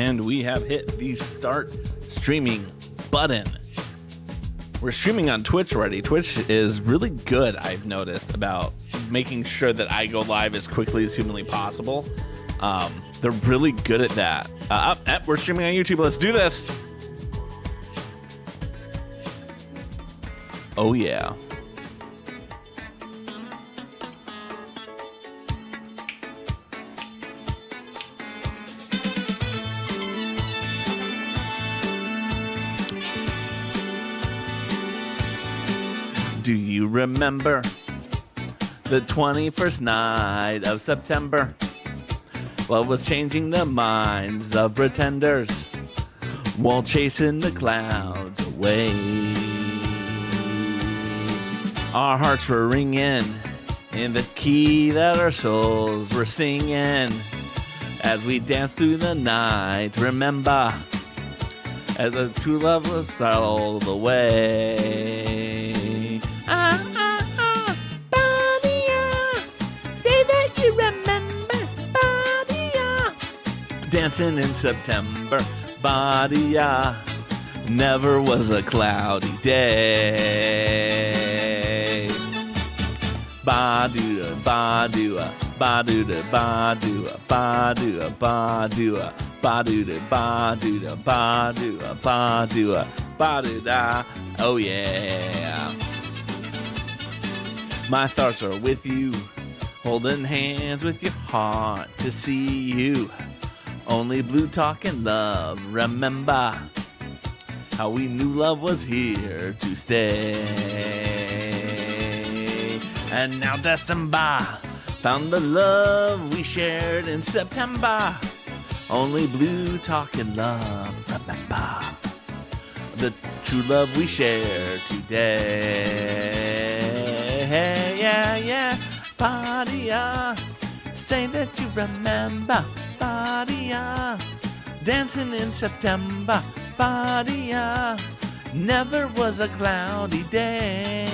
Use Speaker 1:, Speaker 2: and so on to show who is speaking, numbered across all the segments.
Speaker 1: and we have hit the start streaming button. We're streaming on Twitch already. Twitch is really good, I've noticed, about making sure that I go live as quickly as humanly possible. They're really good at that. We're streaming on YouTube. Let's do this. Oh, yeah. Do you remember the 21st night of September? What was changing the minds of pretenders while chasing the clouds away? Our hearts were ringing in the key that our souls were singing as we danced through the night. Remember, as a true love was all the way. Say that you remember, Badia. Dancing in September, Badia. Never was a cloudy day. Badua, badua, badua, badua, badua, badua, badua, badua, badua, badua, badua. Oh yeah. My thoughts are with you, holding hands with your heart to see you. Only blue talk and love. Remember how we knew love was here to stay. And now December found the love we shared in September. Only blue talk and love. Remember the true love we share today. Yeah, yeah, Badia. Say that you remember, Badia. Dancing in September, Badia. Never was a cloudy day.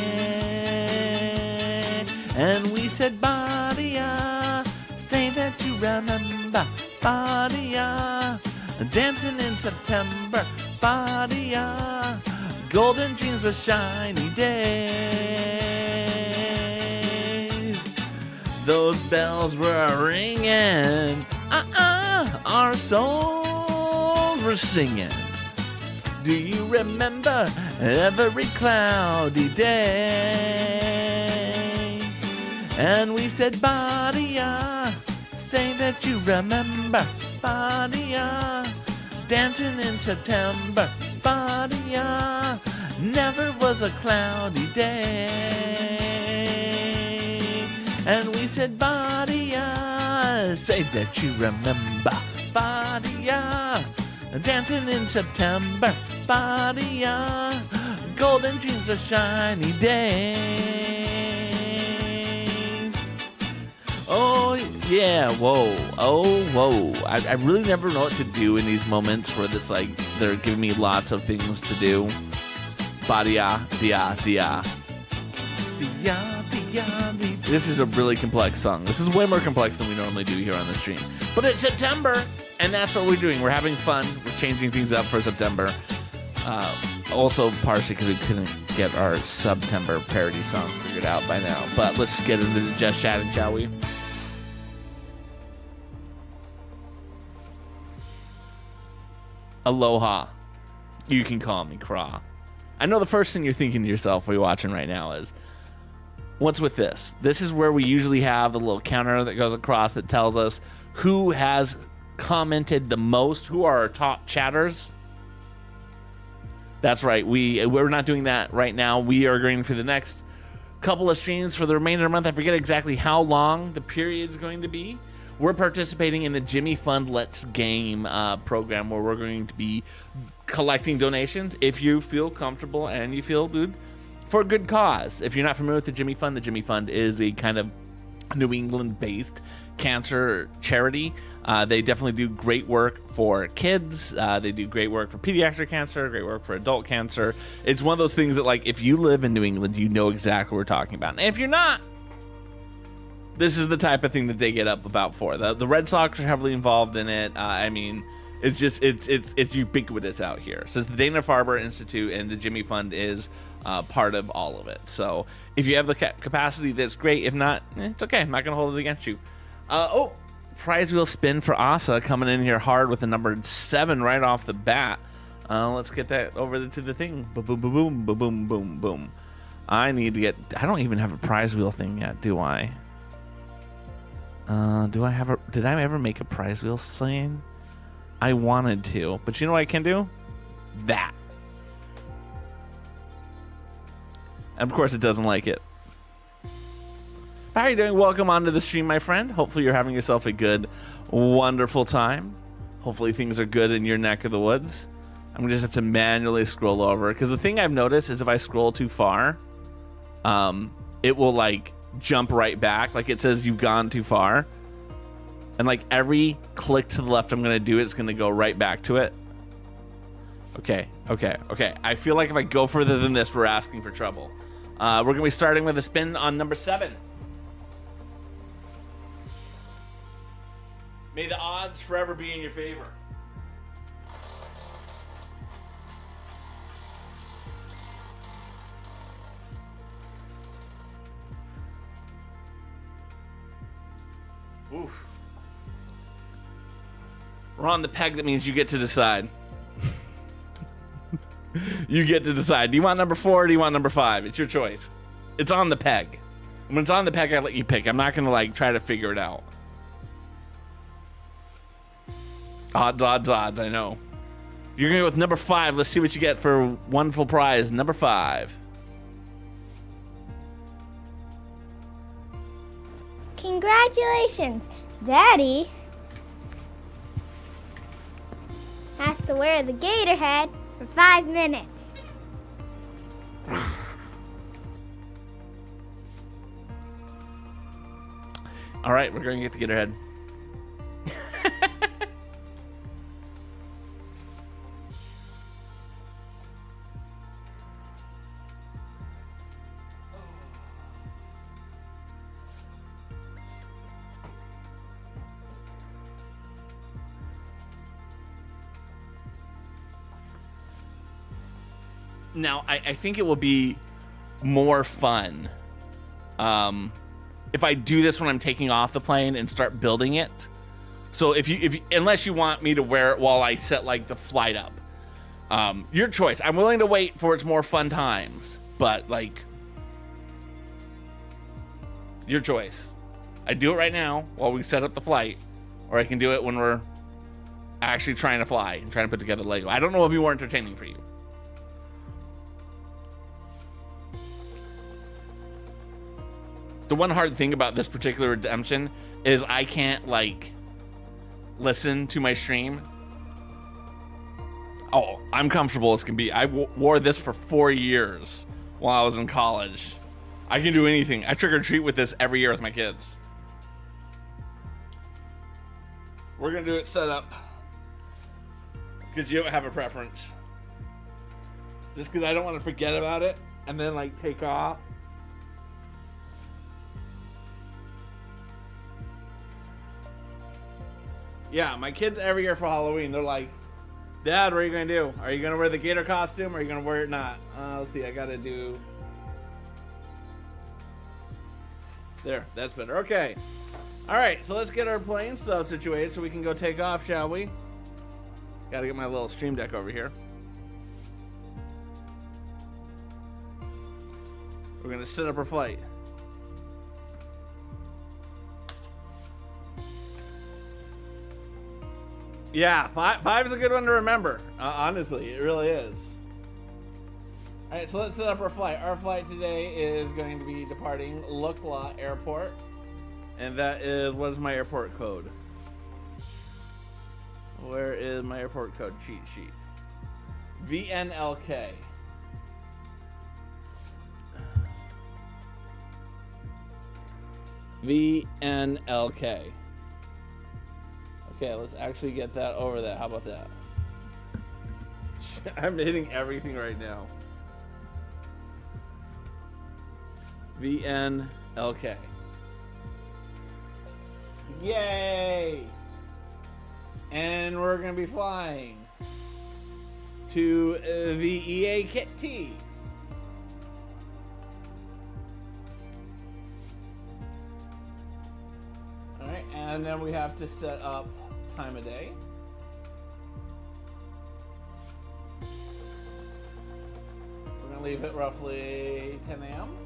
Speaker 1: And we said, Badia. Say that you remember, Badia. Dancing in September, Badia. Golden dreams were shiny days. Those bells were ringing. Our souls were singing. Do you remember every cloudy day? And we said, Badia. Say that you remember, Badia. Dancing in September, Badia. Never was a cloudy day. And we said, Badia. Say that you remember, Badia. Dancing in September, Badia. Golden dreams of shiny days. Oh, yeah, whoa, oh, whoa. I really never know what to do in these moments where it's like they're giving me lots of things to do. Badia, dia, dia. Dia, dia, dia. This is a really complex song. This is way more complex than we normally do here on the stream. But it's September, and that's what we're doing. We're having fun. We're changing things up for September. Also, partially because we couldn't get our September parody song figured out by now. But let's get into the just chatting, shall we? Aloha. You can call me Kra. I know the first thing you're thinking to yourself while you're watching right now is, what's with this? This is where we usually have the little counter that goes across that tells us who has commented the most, who are our top chatters. That's right. We're not doing that right now. We are going for the next couple of streams for the remainder of the month. I forget exactly how long the period's going to be. We're participating in the Jimmy Fund Let's Game program where we're going to be collecting donations if you feel comfortable and you feel good for a good cause. If you're not familiar with the Jimmy Fund is a kind of New England-based cancer charity. They definitely do great work for kids. They do great work for pediatric cancer, great work for adult cancer. It's one of those things that, like, if you live in New England, you know exactly what we're talking about. And if you're not, this is the type of thing that they get up about for. The Red Sox are heavily involved in it. I mean, It's just it's ubiquitous out here. So it's the Dana-Farber Institute, and the Jimmy Fund is part of all of it. So if you have the capacity, that's great. If not, it's okay. I'm not gonna hold it against you. Oh, prize wheel spin for Asa coming in here hard with the number 7 right off the bat. Let's get that over to the thing. Boom, boom, boom, boom, boom, boom, boom, boom. I need to get. I don't even have a prize wheel thing yet, do I? Do I have a? Did I ever make a prize wheel thing? I wanted to, but you know what I can do? That. And of course, it doesn't like it. How are you doing? Welcome onto the stream, my friend. Hopefully, you're having yourself a good, wonderful time. Hopefully, things are good in your neck of the woods. I'm gonna just have to manually scroll over, because the thing I've noticed is if I scroll too far, it will like jump right back, like it says you've gone too far, and like every click to the left I'm gonna do, it's gonna go right back to it. Okay. I feel like if I go further than this, we're asking for trouble. We're gonna be starting with a spin on number 7. May the odds forever be in your favor. Oof. We're on the peg. That means you get to decide. You get to decide. Do you want number 4 or do you want number 5? It's your choice. It's on the peg. When it's on the peg, I let you pick. I'm not gonna like try to figure it out. Odds. I know. You're gonna go with number 5. Let's see what you get for wonderful prize. Number 5.
Speaker 2: Congratulations, Daddy has to wear the gator head for 5 minutes.
Speaker 1: All right, we're going to get the gator head. Now, I think it will be more fun if I do this when I'm taking off the plane and start building it. So if you unless you want me to wear it while I set like the flight up, your choice. I'm willing to wait for its more fun times, but like your choice. I do it right now while we set up the flight, or I can do it when we're actually trying to fly and trying to put together Lego. I don't know if it'll be more entertaining for you. The one hard thing about this particular redemption is I can't like listen to my stream. Oh, I'm comfortable as can be. I wore this for 4 years while I was in college. I can do anything. I trick or treat with this every year with my kids. We're gonna do it set up because you don't have a preference. Just because I don't want to forget about it and then like take off. Yeah, my kids every year for Halloween, they're like, Dad, what are you going to do? Are you going to wear the gator costume or are you going to wear it not? Let's see, I got to do... There, that's better. Okay. All right, so let's get our plane stuff situated so we can go take off, shall we? Got to get my little stream deck over here. We're going to set up our flight. Yeah, five is a good one to remember. Honestly, it really is. All right, so let's set up our flight. Our flight today is going to be departing Lukla Airport, and that is, what is my airport code? Where is my airport code cheat sheet? VNLK. VNLK. Okay, let's actually get that over that. How about that? I'm hitting everything right now. VNLK. Yay! And we're going to be flying to VEA Kit T. Alright, and then we have to set up time of day. We're going to leave it roughly 10 a.m.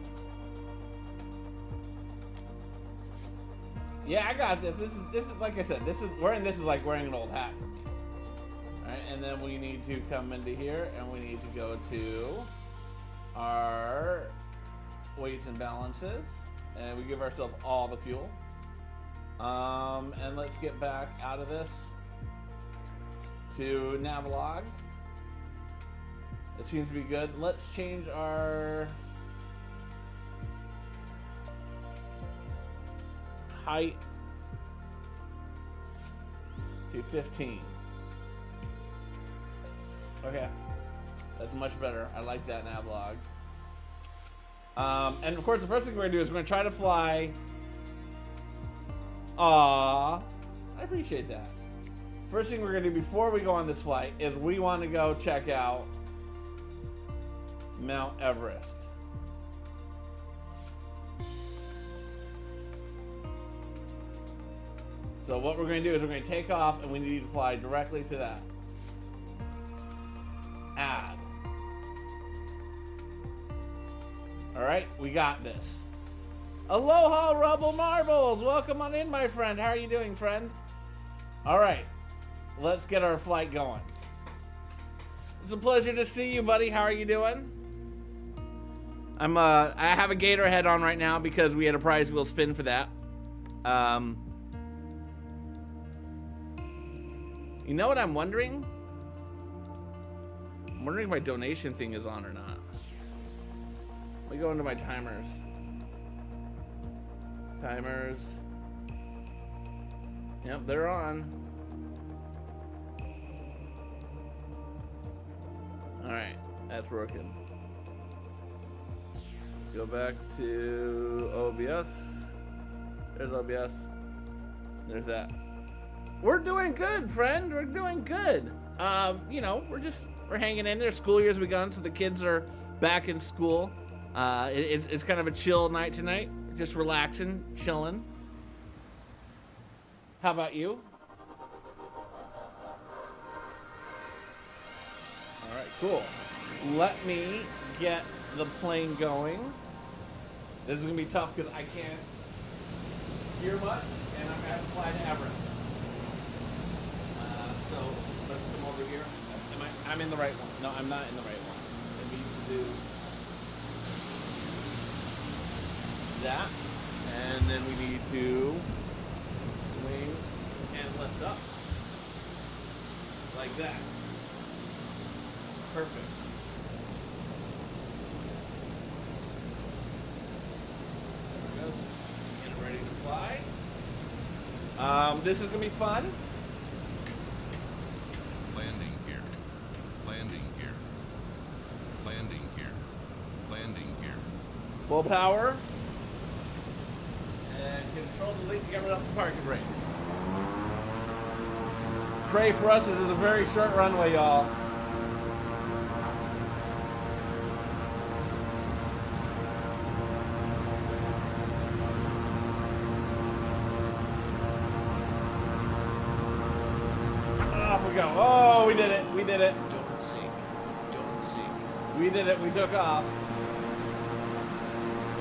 Speaker 1: Yeah, I got this. This is like I said, wearing this is like wearing an old hat for me. Alright, and then we need to come into here and we need to go to our weights and balances. And we give ourselves all the fuel. And let's get back out of this to Navalog. It seems to be good. Let's change our height to 15. Okay, that's much better. I like that Navalog. And of course, the first thing we're gonna do is we're gonna try to fly. Aww, I appreciate that. First thing we're gonna do before we go on this flight is we want to go check out Mount Everest. So what we're going to do is we're going to take off and we need to fly directly to that. Add. Alright, we got this. Aloha, Rubble Marbles! Welcome on in, my friend. How are you doing, friend? Alright, let's get our flight going. It's a pleasure to see you, buddy. How are you doing? I have a gator head on right now because we had a prize wheel spin for that. You know what I'm wondering? I'm wondering if my donation thing is on or not. Let me go into my timers. Timers. Yep, they're on. Alright, that's working. Go back to OBS. There's OBS. There's that. We're doing good, friend. We're doing good. You know, we're hanging in there. School year's begun, so the kids are back in school. It's kind of a chill night tonight. Just relaxing, chilling. How about you? All right, cool. Let me get the plane going. This is gonna be tough because I can't hear much, and I'm gonna have to fly to Everest. So let's come over here. I'm in the right one. No, I'm not in the right one. I need to do that, and then we need to swing and lift up like that. Perfect. There we go. Get ready to fly. This is gonna be fun.
Speaker 3: Landing gear. Landing gear. Landing gear. Landing gear.
Speaker 1: Full power. And control the lead to get rid of the parking brake. Pray for us, this is a very short runway, y'all. Off we go. Oh, we did it. We did it.
Speaker 3: Don't sink. Don't sink.
Speaker 1: We did it. We took off.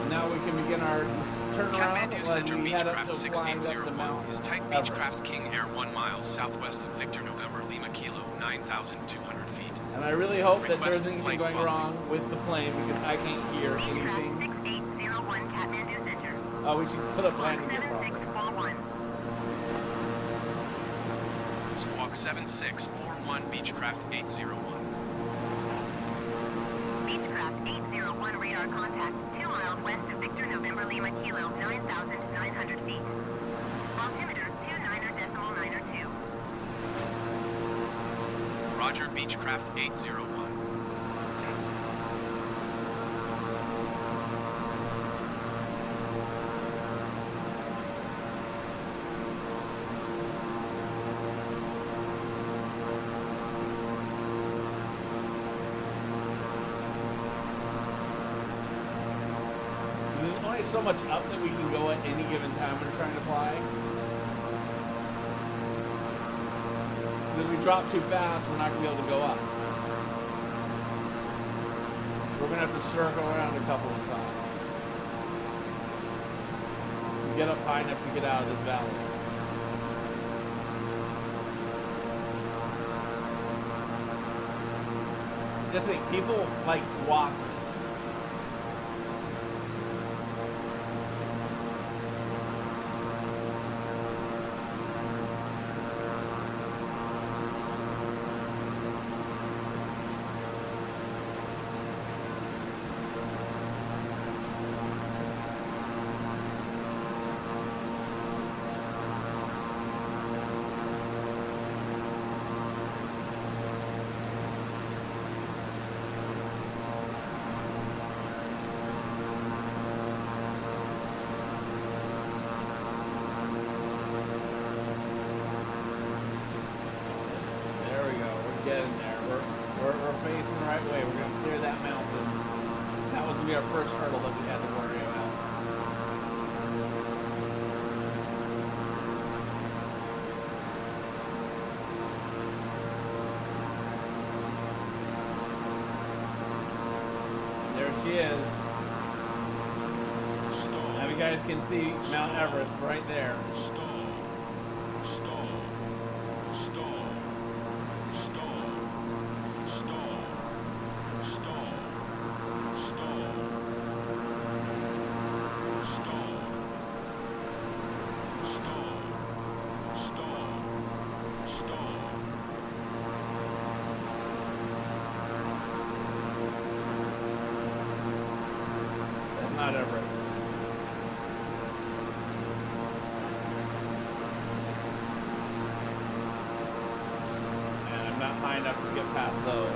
Speaker 1: And now we can begin our turnaround
Speaker 4: Kathmandu Center
Speaker 1: when we head up
Speaker 4: Beechcraft
Speaker 1: to flying up the
Speaker 4: 6801
Speaker 1: Mount
Speaker 4: is Type
Speaker 1: Everest.
Speaker 4: Beechcraft King Air 1 miles southwest of Victor November Lima Kilo 9,200 feet.
Speaker 1: And I really hope that
Speaker 4: Request
Speaker 1: there's anything
Speaker 4: flight
Speaker 1: going
Speaker 4: following.
Speaker 1: wrong with the plane because I can't hear anything.
Speaker 2: 6801 Kathmandu Center.
Speaker 1: Oh, we should put up landing gear problem.
Speaker 2: 7641.
Speaker 4: Squawk 7641 Beechcraft 801.
Speaker 2: Beechcraft 801 radar contact 2 miles west of Victor November Lima Kilo 9,900 feet. Altimeter 29.902.
Speaker 4: Roger Beechcraft 801.
Speaker 1: fly so much up that we can go at any given time we're trying to fly. If we drop too fast, we're not going to be able to go up. We're going to have to circle around a couple of times. Get up high enough to get out of this valley. Just think, people like walk this. Getting there. We're facing the right way. We're going to clear that mountain. That was going to be our first hurdle that we had to worry about. There she is. Now you guys can see Mount Everest right there. Mount Everest. And I'm not high enough to get past those.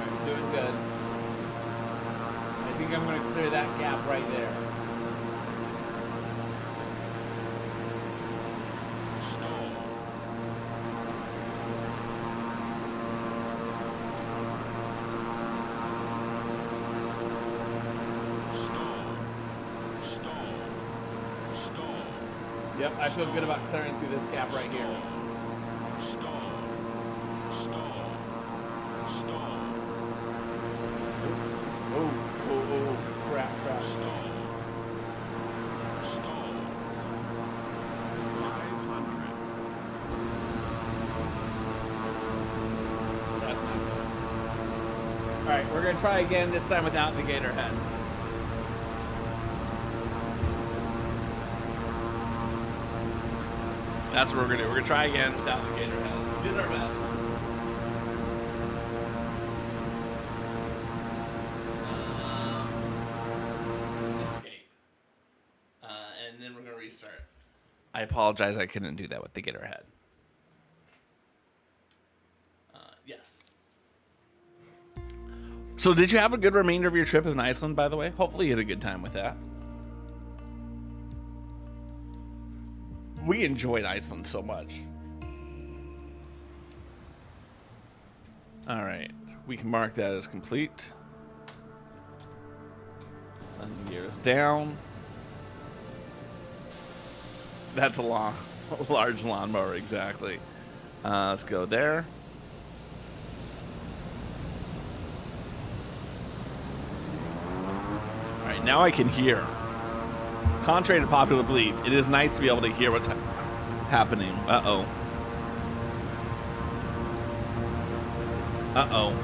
Speaker 1: I'm doing good. I think I'm going to clear that gap right there. Yep, I feel good about clearing through this gap right here. Oh, crap. That's not good. Alright, we're going to try again, this time without the gator head. That's what we're gonna do. We're gonna try again without the gator head. We did our best. Escape. And then we're gonna restart. I apologize, I couldn't do that with the gator head. Yes. So did you have a good remainder of your trip in Iceland, by the way? Hopefully you had a good time with that. We enjoyed Iceland so much. All right, we can mark that as complete. Landing gear is down. That's a large lawnmower, exactly. Let's go there. All right, now I can hear. Contrary to popular belief, it is nice to be able to hear what's happening. Uh-oh. Uh-oh.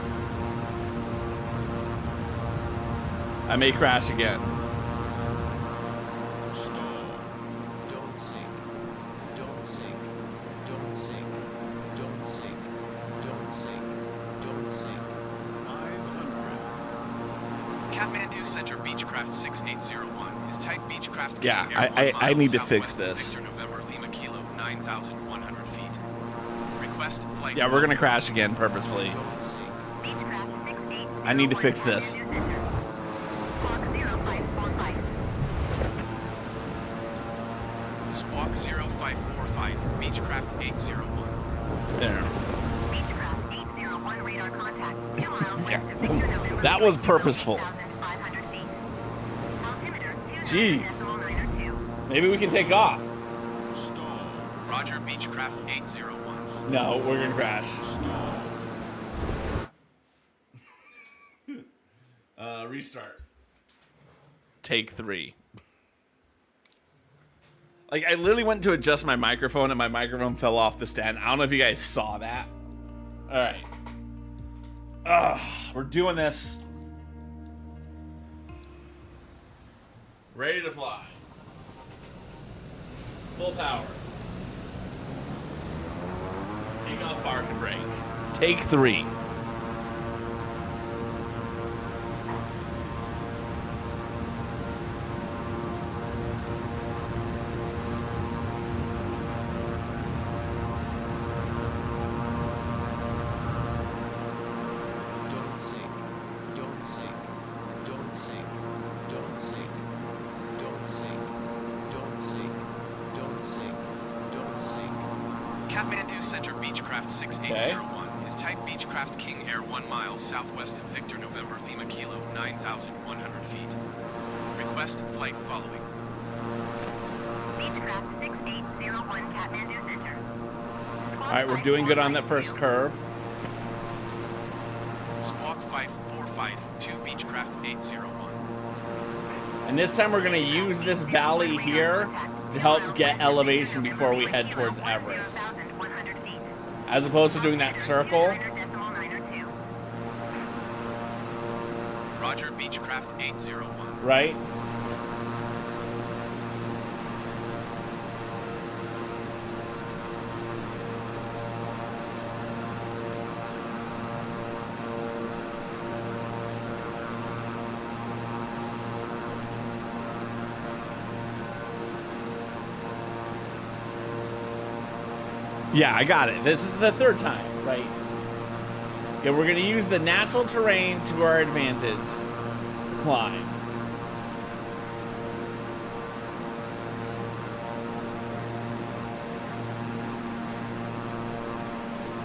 Speaker 1: I may crash again.
Speaker 3: Stall. Don't sink. Don't sink. Don't sink. Don't sink. Don't sink. Don't sink. 500.
Speaker 4: Kathmandu Center Beechcraft 6801 is type Beechcraft.
Speaker 1: Yeah,
Speaker 4: Air
Speaker 1: I need to fix
Speaker 4: southwest
Speaker 1: this.
Speaker 4: Victor November Lima Kilo 9,100 feet. Request flight.
Speaker 1: Yeah, we're gonna crash again purposefully.
Speaker 3: Don't sink.
Speaker 1: I need to fix this.
Speaker 4: Squawk 0545 Beechcraft 801.
Speaker 1: There.
Speaker 2: Beechcraft 801 radar contact. 2 miles west of Victor November.
Speaker 1: That was purposeful.
Speaker 2: 1,500 feet. Altimeter 29
Speaker 1: Jeez.
Speaker 2: decimal 902.
Speaker 1: Maybe we can take off.
Speaker 3: Stall.
Speaker 4: Roger, Beechcraft 801.
Speaker 1: No, we're gonna crash.
Speaker 3: Stall.
Speaker 1: Restart. Take 3. Like, I literally went to adjust my microphone and my microphone fell off the stand. I don't know if you guys saw that. All right. We're doing this. Ready to fly. Full power. Take off, park, and brake. Take 3.
Speaker 3: Don't sink. Don't sink. Don't sink. Don't sink. Don't sink. Don't sink. Don't sink. Don't sink.
Speaker 4: Kathmandu Center Beechcraft 6801 is type Beechcraft King Air 1 mile southwest of Victor November Lima Kilo 9,100 feet. Request flight following.
Speaker 2: Beechcraft 6801 Kathmandu Center.
Speaker 1: All right, we're doing good on that first curve.
Speaker 4: Squawk 5452 Beechcraft 801.
Speaker 1: And this time we're going to use this valley here to help get elevation before we head towards Everest.
Speaker 2: 1,100 feet.
Speaker 1: As opposed to doing that circle.
Speaker 2: 902.
Speaker 4: Roger, Beechcraft 801.
Speaker 1: Right? Yeah, I got it. This is the third time, right? Yeah, we're going to use the natural terrain to our advantage to climb.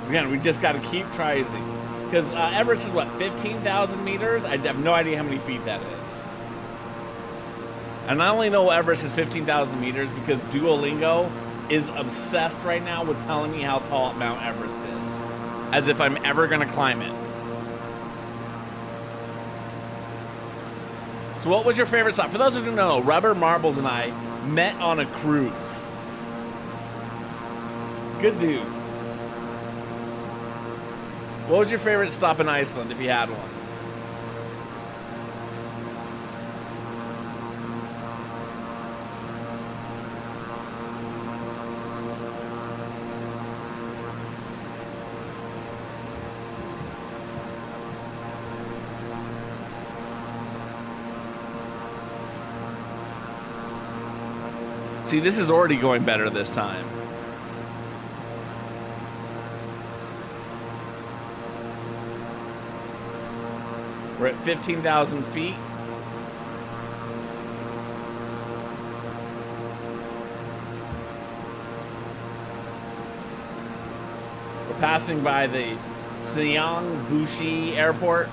Speaker 1: Again, we just got to keep trying. Because Everest is what, 15,000 meters? I have no idea how many feet that is. And I only know Everest is 15,000 meters because Duolingo is obsessed right now with telling me how tall Mount Everest is, as if I'm ever going to climb it. So what was your favorite stop? For those who don't know, Rubber Marbles and I met on a cruise. Good dude. What was your favorite stop in Iceland, if you had one? See, this is already going better this time. We're at 15,000 feet. We're passing by the Seongbushi Airport.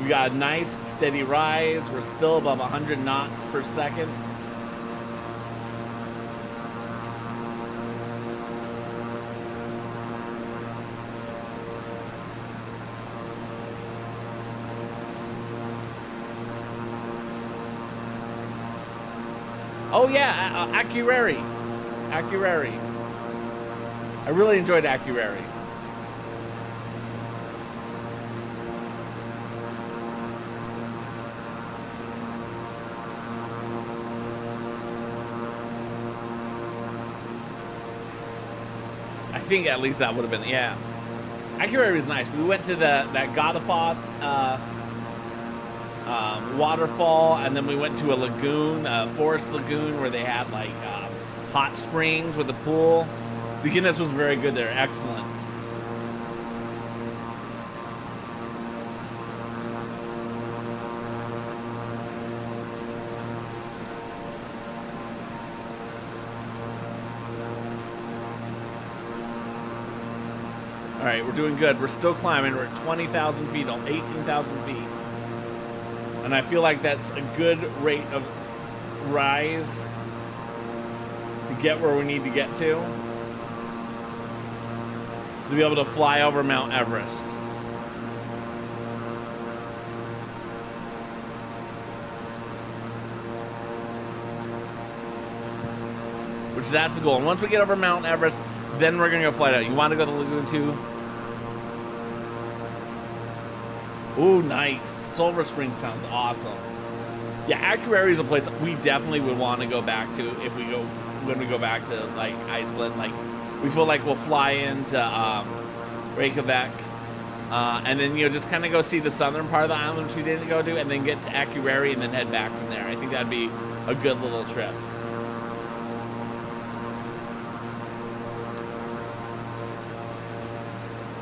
Speaker 1: We got a nice steady rise. We're still above 100 knots per second. Oh yeah, Akureyri. Akureyri. I really enjoyed Akureyri. I think at least that would have been, yeah. Akureyri was nice. We went to that Godafoss waterfall, and then we went to a lagoon, a forest lagoon, where they had like hot springs with a pool. The Guinness was very good there. Excellent. All right, we're doing good. We're still climbing. We're at 20,000 feet, 18,000 feet. And I feel like that's a good rate of rise to get where we need to get to be able to fly over Mount Everest. Which that's the goal. And once we get over Mount Everest, then we're gonna go fly out. You want to go to the lagoon too? Ooh, nice. Silver Spring sounds awesome. Yeah, Akureyri is a place we definitely would want to go back to if we go when we go back to like Iceland. Like we feel like we'll fly into Reykjavik, and then just kind of go see the southern part of the island which we didn't go to, and then get to Akureyri and then head back from there. I think that'd be a good little trip.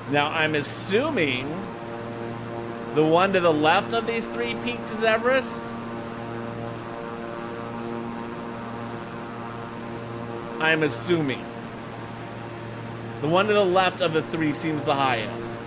Speaker 1: Now I'm assuming the one to the left of these three peaks is Everest. I'm assuming. The one to the left of the three seems the highest.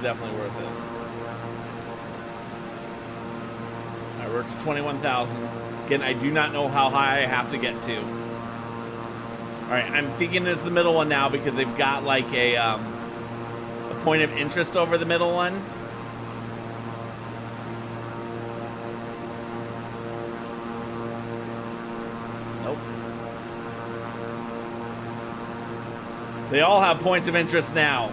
Speaker 1: Definitely worth it. All right, we're to 21,000. Again, I do not know how high I have to get to. All right, I'm thinking it's the middle one now because they've got like a point of interest over the middle one. Nope. They all have points of interest now.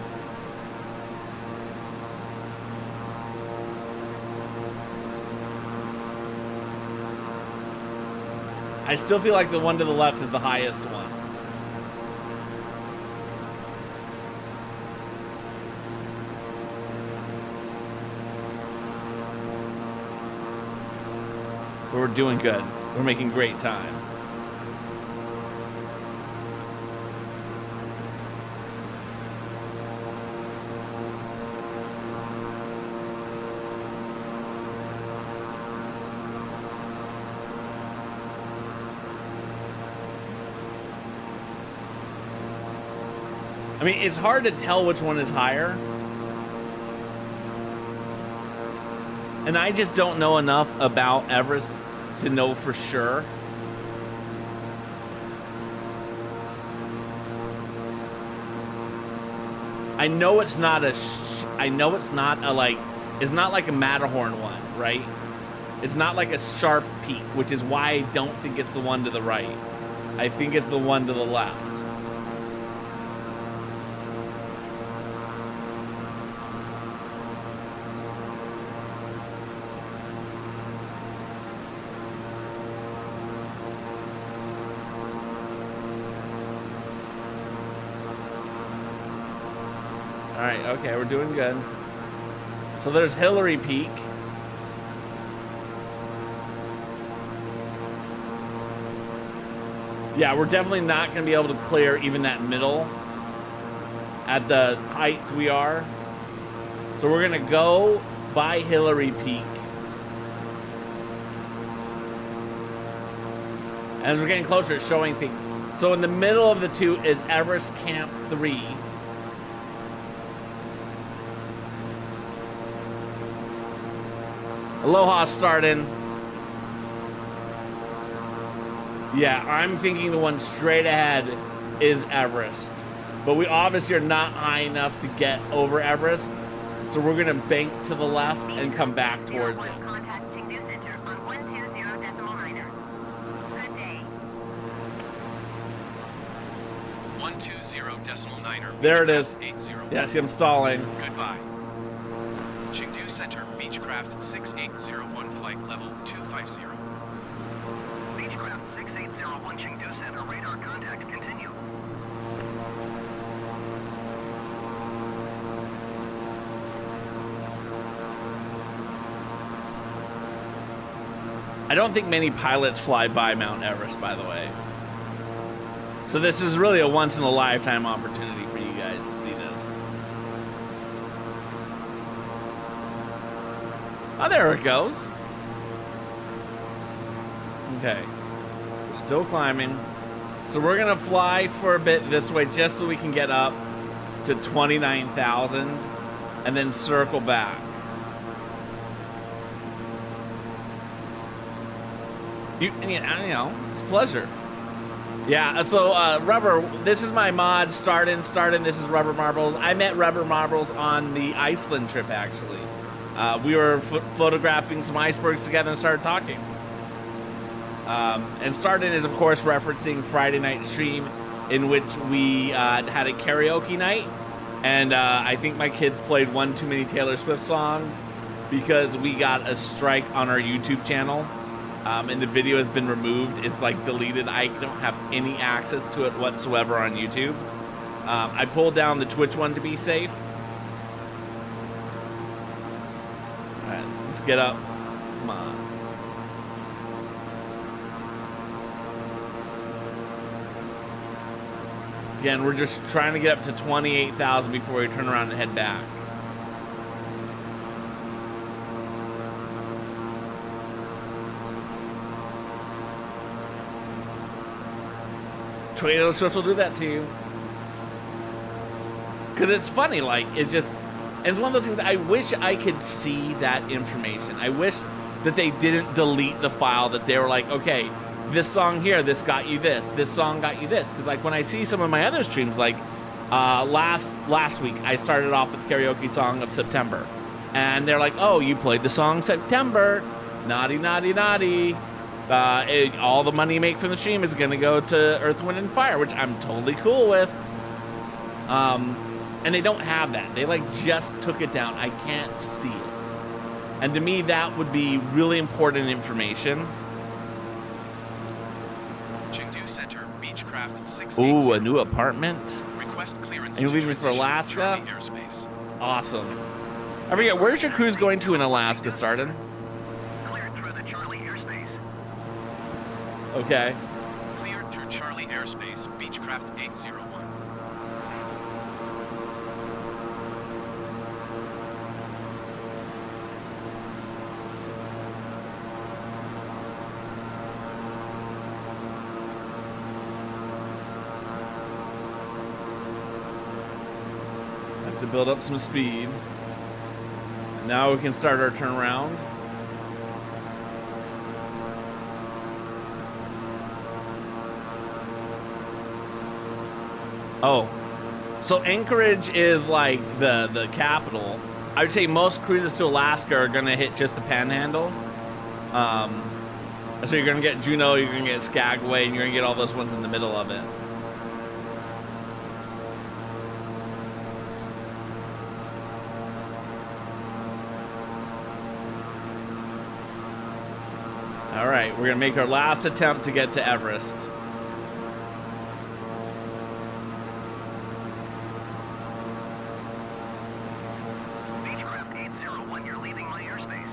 Speaker 1: I still feel like the one to the left is the highest one. But we're doing good. We're making great time. I mean, it's hard to tell which one is higher. And I just don't know enough about Everest to know for sure. I know it's not a like, it's not like a Matterhorn one, right? It's not like a sharp peak, which is why I don't think it's the one to the right. I think it's the one to the left. All right, okay, we're doing good. So there's Hillary Peak. Yeah, we're definitely not going to be able to clear even that middle at the height we are. So we're going to go by Hillary Peak. And as we're getting closer, it's showing things. So in the middle of the two is Everest Camp 3. Aloha starting. Yeah, I'm thinking the one straight ahead is Everest. But we obviously are not high enough to get over Everest. So we're going to bank to the left and come back towards it.
Speaker 2: Contact Chengdu Center on 120.9er. Good day.
Speaker 4: 120.9er.
Speaker 1: There it is.
Speaker 4: 80.
Speaker 1: Yeah, see, I'm stalling.
Speaker 4: Goodbye. Chengdu Center, Beechcraft 6801, flight level 250.
Speaker 2: Beechcraft 6801 Chengdu Center, radar contact, continue.
Speaker 1: I don't think many pilots fly by Mount Everest, by the way. So this is really a once in a lifetime opportunity for you guys to see this. Oh, there it goes. Okay. We're still climbing. So we're gonna fly for a bit this way just so we can get up to 29,000 and then circle back. You know, it's a pleasure. Yeah, so Rubber, this is my mod, Startin. This is Rubber Marbles. I met Rubber Marbles on the Iceland trip, actually. We were photographing some icebergs together and started talking. And Startin is, of course, referencing Friday night stream in which we had a karaoke night. And I think my kids played one too many Taylor Swift songs because we got a strike on our YouTube channel. And the video has been removed. It's like deleted. I don't have any access to it whatsoever on YouTube. I pulled down the Twitch one to be safe. All right, let's get up. Come on. Again, we're just trying to get up to 28,000 before we turn around and head back. Taylor Swift will do that to you. Because it's funny, like, it just... And it's one of those things, I wish I could see that information. I wish that they didn't delete the file, that they were like, okay, this song here, this got you this song got you this. Because, like, when I see some of my other streams, like, last week, I started off with the karaoke song of September. And they're like, oh, you played the song September. Naughty, naughty, naughty. All the money you make from the stream is going to go to Earth, Wind, and Fire, which I'm totally cool with. And they don't have that. They, like, just took it down. I can't see it. And to me, that would be really important information.
Speaker 4: Chengdu Center, Beechcraft 6.
Speaker 1: Ooh, a new apartment?
Speaker 4: Request clearance.
Speaker 1: And you're
Speaker 4: to
Speaker 1: leaving for
Speaker 4: transition
Speaker 1: Alaska?
Speaker 4: Charlie airspace.
Speaker 1: It's awesome. I forget, where's your cruise going to in Alaska, Startin?
Speaker 2: Cleared through the Charlie airspace.
Speaker 1: Okay.
Speaker 4: Cleared through Charlie airspace, Beechcraft 801.
Speaker 1: To build up some speed. And now we can start our turnaround. Oh, so Anchorage is like the capital. I would say most cruises to Alaska are gonna hit just the Panhandle. So you're gonna get Juneau, you're gonna get Skagway, and you're gonna get all those ones in the middle of it. All right, we're gonna make our last attempt to get to Everest.
Speaker 2: Beechcraft 801, you're leaving my airspace.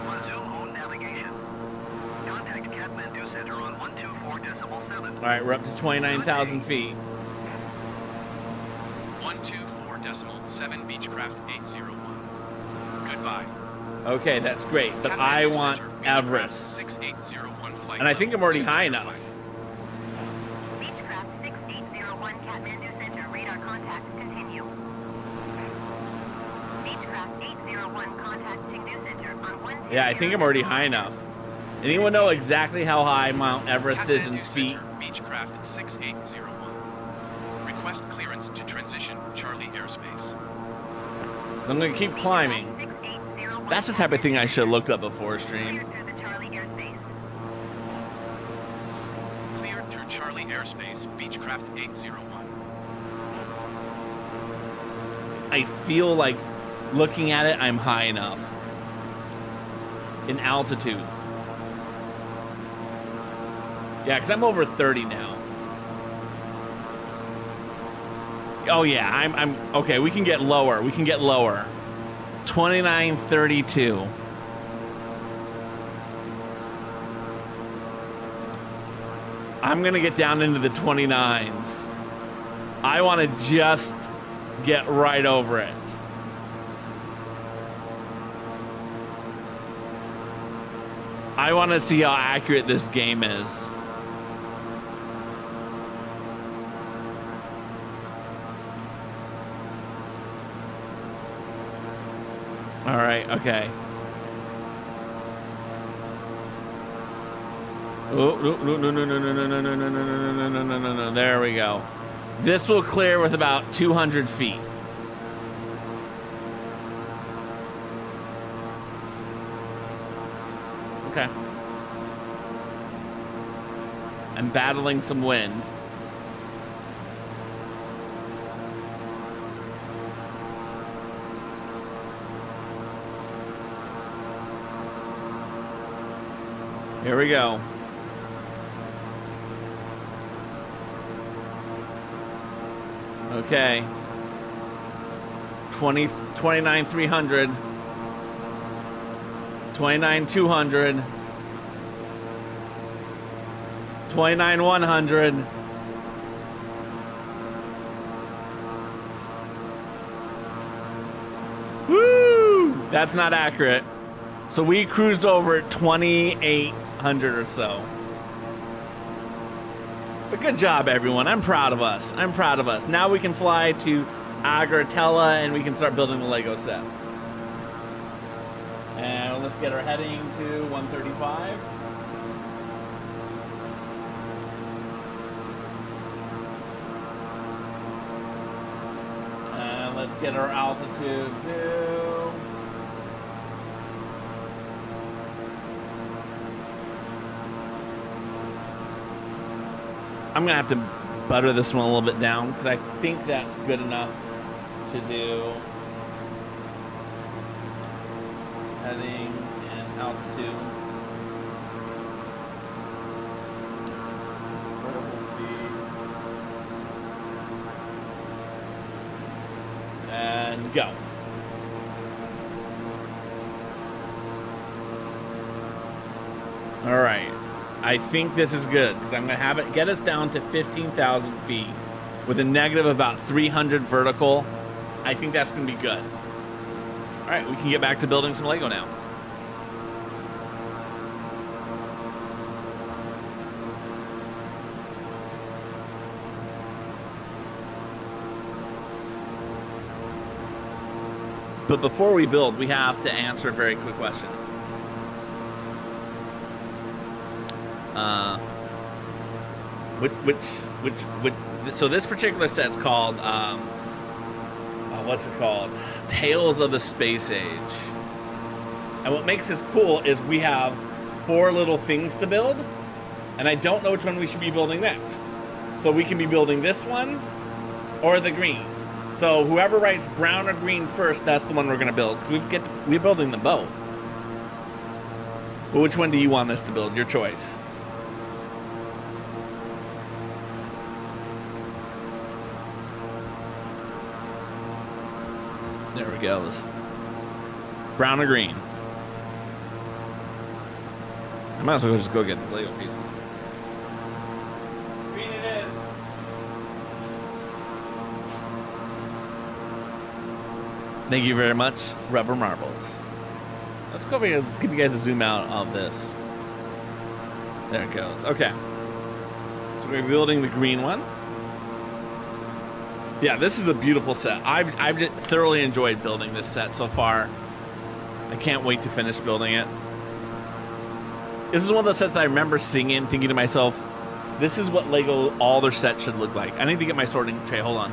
Speaker 2: Resume own navigation. Contact Kathmandu Center on 124.7.
Speaker 1: All right, we're up to 29,000 feet.
Speaker 4: 124.7 Beechcraft 801. Goodbye.
Speaker 1: Okay, that's great, but
Speaker 4: Kathmandu
Speaker 1: I want
Speaker 4: Center, Beechcraft
Speaker 1: Everest.
Speaker 4: 6801 flight
Speaker 1: And I think I'm already high
Speaker 4: level
Speaker 1: enough.
Speaker 4: 25.
Speaker 2: Beechcraft 6801, Kathmandu Center, radar contact, continue. Beechcraft 801, contact Chengdu Center on 1.
Speaker 1: Yeah, I think I'm already high enough. Anyone know exactly how high Mount Everest is in
Speaker 4: Kathmandu
Speaker 1: feet?
Speaker 4: Center, Beechcraft 6801. Request clearance to transition Charlie airspace.
Speaker 1: I'm gonna keep climbing. That's the type of thing I should have looked up before stream.
Speaker 2: Cleared through the Charlie airspace.
Speaker 4: Cleared through Charlie airspace, Beechcraft 801.
Speaker 1: I feel like looking at it, I'm high enough in altitude. Yeah, because I'm over 30 now. Oh yeah, I'm okay. We can get lower. We can get lower. 2932. I'm gonna get down into the 29s. I want to just get right over it. I want to see how accurate this game is. All right, okay. Oh, no. There we go. This will clear with about 200 feet. Okay. I'm battling some wind. Here we go. Okay. 29,300. 29,200. 29,100. Woo! That's not accurate. So we cruised over at 2,800 or so. But good job, everyone. I'm proud of us. I'm proud of us. Now we can fly to Agartala and we can start building the Lego set. And let's get our heading to 135. And let's get our altitude too. I'm gonna have to butter this one a little bit down because I think that's good enough to do heading and altitude. Vertical speed. And go. All right. I think this is good because I'm going to have it get us down to 15,000 feet with a negative about 300 vertical. I think that's going to be good. All right, we can get back to building some Lego now. But before we build, we have to answer a very quick question. So this particular set's called, what's it called? Tales of the Space Age. And what makes this cool is we have 4 little things to build, and I don't know which one we should be building next. So we can be building this one or the green. So whoever writes brown or green first, that's the one we're gonna build, because we're building them both. Well, which one do you want us to build? Your choice. There we go. Brown or green? I might as well just go get the Lego pieces. Green it is. Thank you very much, Rubber Marbles. Let's go over here. Let's give you guys a zoom out of this. There it goes. Okay. So we're building the green one. Yeah, this is a beautiful set. I've thoroughly enjoyed building this set so far. I can't wait to finish building it. This is one of those sets that I remember seeing and thinking to myself, this is what Lego, all their sets should look like. I need to get my sorting tray. Hold on.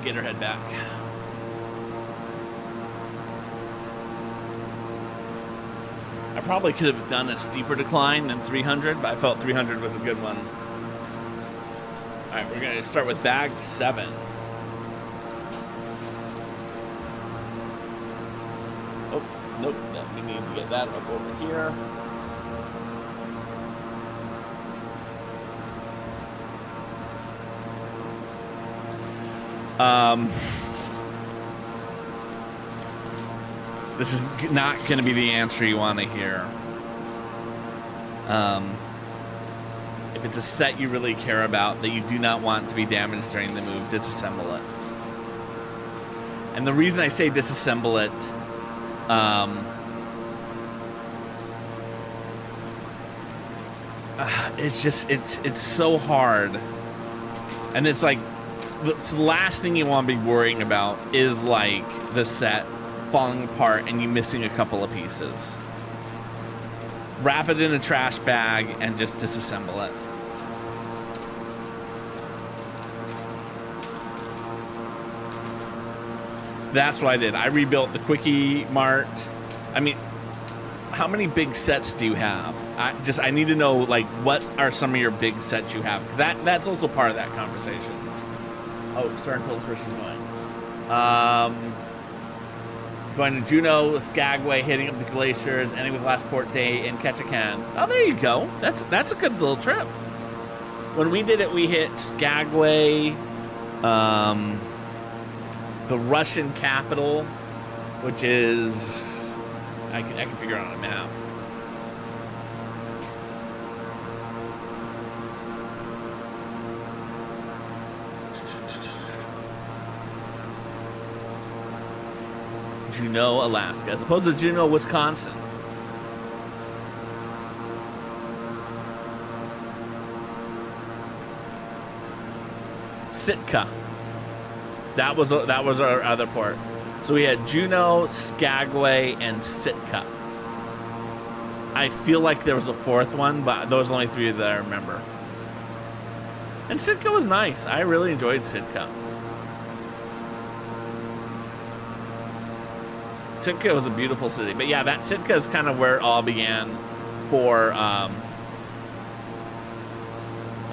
Speaker 1: Get her head back. I probably could have done a steeper decline than 300, but I felt 300 was a good one. All right, we're gonna start with bag 7. Oh, nope, we need to get that up over here. This is not going to be the answer you want to hear. If it's a set you really care about that you do not want to be damaged during the move, disassemble it. And the reason I say disassemble it, it's just, it's so hard. And it's like, the last thing you want to be worrying about is like the set falling apart and you missing a couple of pieces. Wrap it in a trash bag and just disassemble it. That's what I did. I rebuilt the Quickie Mart. I mean, how many big sets do you have? I need to know, like, what are some of your big sets you have? Because that's also part of that conversation. Oh, Stern told us where she's going. Going to Juneau, Skagway, hitting up the glaciers, ending with last port day in Ketchikan. Oh, there you go. That's a good little trip. When we did it, we hit Skagway, the Russian capital, which is I can figure it out on a map. Juneau, Alaska, as opposed to Juneau, Wisconsin. Sitka. That was our other port. So we had Juneau, Skagway, and Sitka. I feel like there was a fourth one, but those are the only 3 that I remember. And Sitka was nice. I really enjoyed Sitka. Sitka was a beautiful city. But yeah, that Sitka is kind of where it all began for,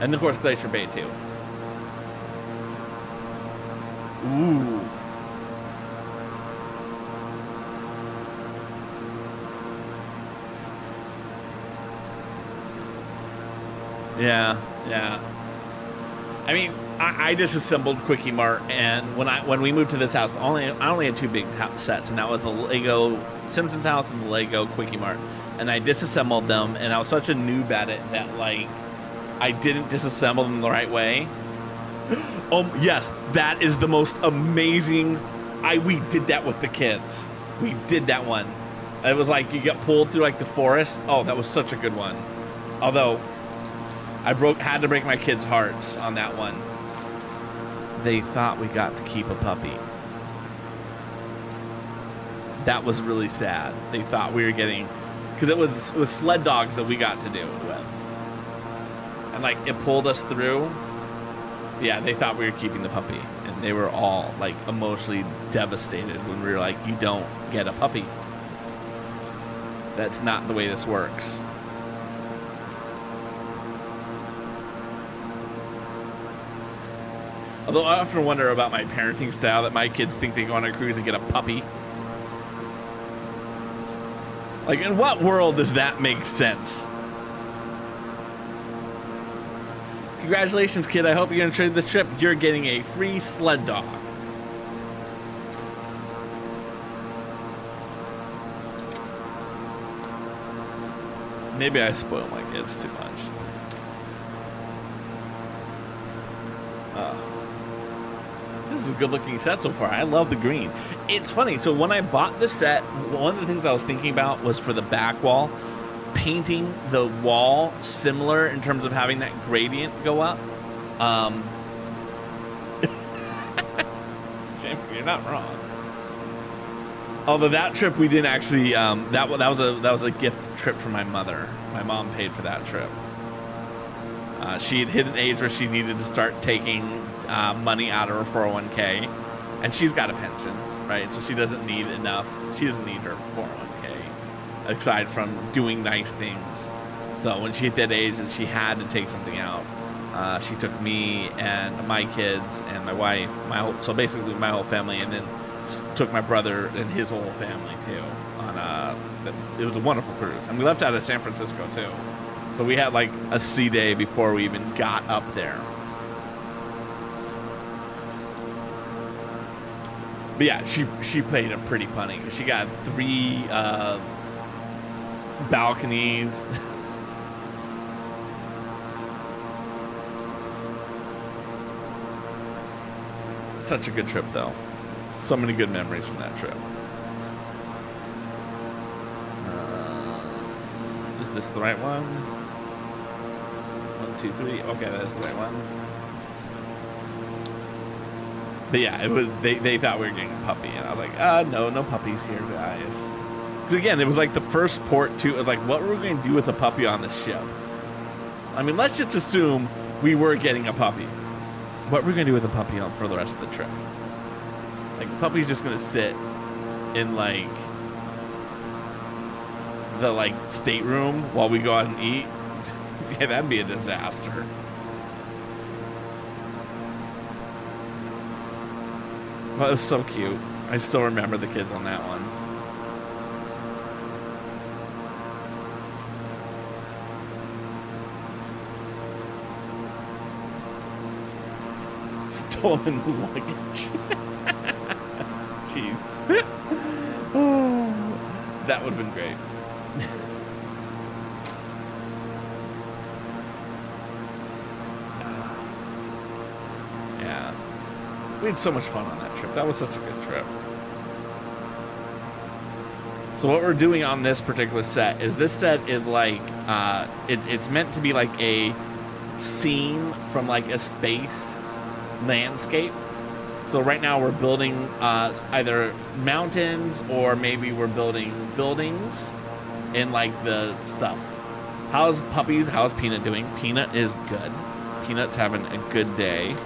Speaker 1: and of course Glacier Bay too. Ooh. Yeah. I mean, I disassembled Quickie Mart, and when we moved to this house, I only had 2 big sets, and that was the Lego Simpsons house and the Lego Quickie Mart. And I disassembled them, and I was such a noob at it that, like, I didn't disassemble them the right way. Yes, that is the most amazing. We did that with the kids. We did that one. It was like you got pulled through like the forest. Oh, that was such a good one. Although had to break my kids' hearts on that one. They thought we got to keep a puppy. That was really sad. They thought we were getting, because it was sled dogs that we got to do it with, and like it pulled us through. Yeah, they thought we were keeping the puppy, and they were all like emotionally devastated when we were like, "You don't get a puppy. That's not the way this works." Although I often wonder about my parenting style, that my kids think they go on a cruise and get a puppy. Like, in what world does that make sense? Congratulations, kid. I hope you enjoyed this trip. You're getting a free sled dog. Maybe I spoil my kids too much. This is a good looking set so far. I love the green. It's funny. So when I bought this set, one of the things I was thinking about was for the back wall, painting the wall similar in terms of having that gradient go up. You're not wrong. Although that trip we didn't actually. That was a gift trip from my mother. My mom paid for that trip. She had hit an age where she needed to start taking money out of her 401k, and she's got a pension, right? So she doesn't need enough. She doesn't need her 401k aside from doing nice things. So when she hit that age and she had to take something out, She took me and my kids and my wife, so basically my whole family, and then took my brother and his whole family too. It was a wonderful cruise, and we left out of San Francisco too. So we had like a sea day before we even got up there. But yeah, she played it pretty funny because she got 3 balconies. Such a good trip, though. So many good memories from that trip. Is this the right one? 1, 2, 3. Okay, that is the right one. But yeah, it was. They thought we were getting a puppy, and I was like, no puppies here, guys. Because again, it was like the first port too. It was like, what were we going to do with a puppy on the ship? I mean, let's just assume we were getting a puppy. What we're gonna do with a puppy on for the rest of the trip? Like, the puppy's just gonna sit in like the stateroom while we go out and eat. Yeah, that'd be a disaster. Well, it was so cute. I still remember the kids on that one. Stolen luggage. Jeez. Oh, that would have been great. Yeah. We had so much fun on that trip. That was such a good trip. So what we're doing on this particular set is like it's meant to be like a scene from like a space landscape. So right now we're building either mountains or maybe we're building buildings in like the stuff. How's Peanut doing? Peanut is good. Peanut's having a good day.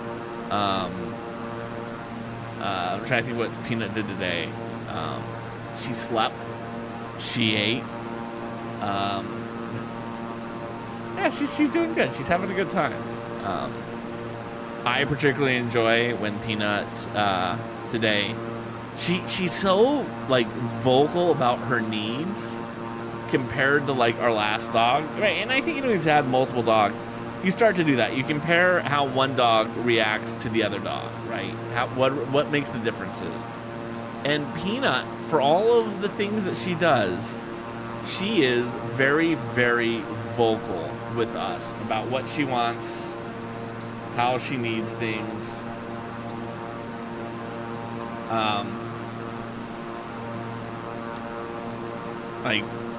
Speaker 1: I'm trying to think what Peanut did today. She slept. She ate. Yeah, she's doing good. She's having a good time. I particularly enjoy when Peanut today. She's so like vocal about her needs compared to like our last dog, right? And I think we've had multiple dogs. You start to do that. You compare how one dog reacts to the other dog, right? What makes the differences? And Peanut, for all of the things that she does, she is very, very vocal with us about what she wants, how she needs things.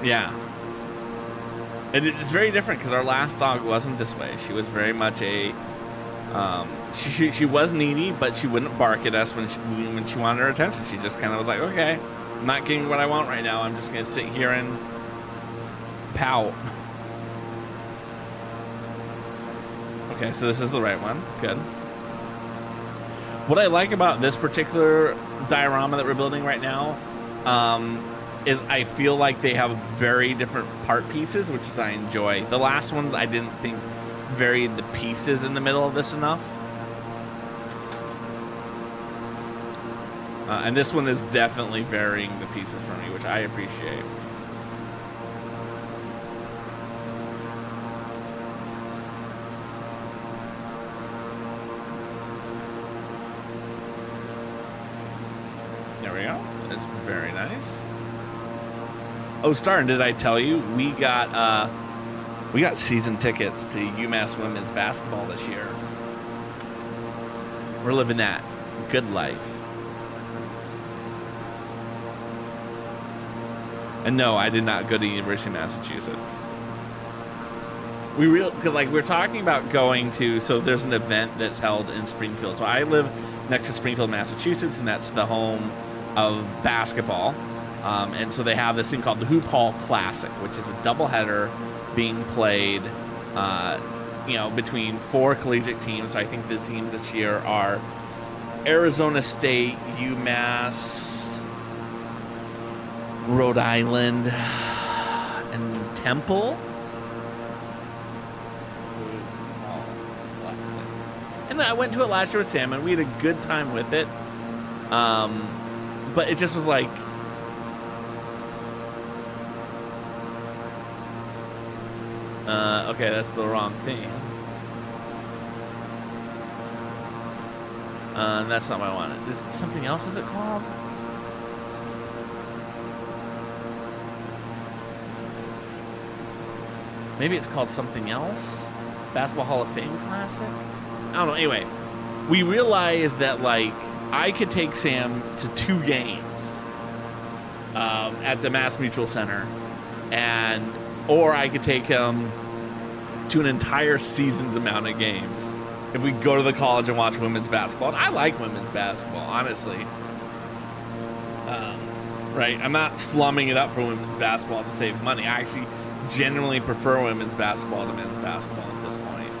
Speaker 1: Yeah. And it's very different because our last dog wasn't this way. She was very much a... She was needy, but she wouldn't bark at us when she wanted our attention. She just kind of was like, okay, I'm not getting what I want right now. I'm just going to sit here and pout. Okay, so this is the right one. Good. What I like about this particular diorama that we're building right now is I feel like they have very different part pieces, which is I enjoy. The last ones I didn't think varied the pieces in the middle of this enough. And this one is definitely varying the pieces for me, which I appreciate. There we go. That's very nice. Oh, Star, and did I tell you we got season tickets to UMass women's basketball this year. We're living that good life. And no, I did not go to University of Massachusetts. Because we're talking about going to, so there's an event that's held in Springfield. So I live next to Springfield, Massachusetts, and that's the home of basketball. And so they have this thing called the Hoop Hall Classic, which is a doubleheader being played, between 4 collegiate teams. So I think the teams this year are Arizona State, UMass, Rhode Island, and Temple. fun. I went to it last year with Sam, and we had a good time with it. But it just was like, okay, that's the wrong thing. That's not what I wanted. Is it something else? Is it called? Maybe it's called something else. Basketball Hall of Fame Classic. I don't know. Anyway, we realized that like I could take Sam to 2 games at the Mass Mutual Center, or I could take him to an entire season's amount of games if we go to the college and watch women's basketball. And I like women's basketball, honestly. Right? I'm not slumming it up for women's basketball to save money. I actually genuinely prefer women's basketball to men's basketball at this point.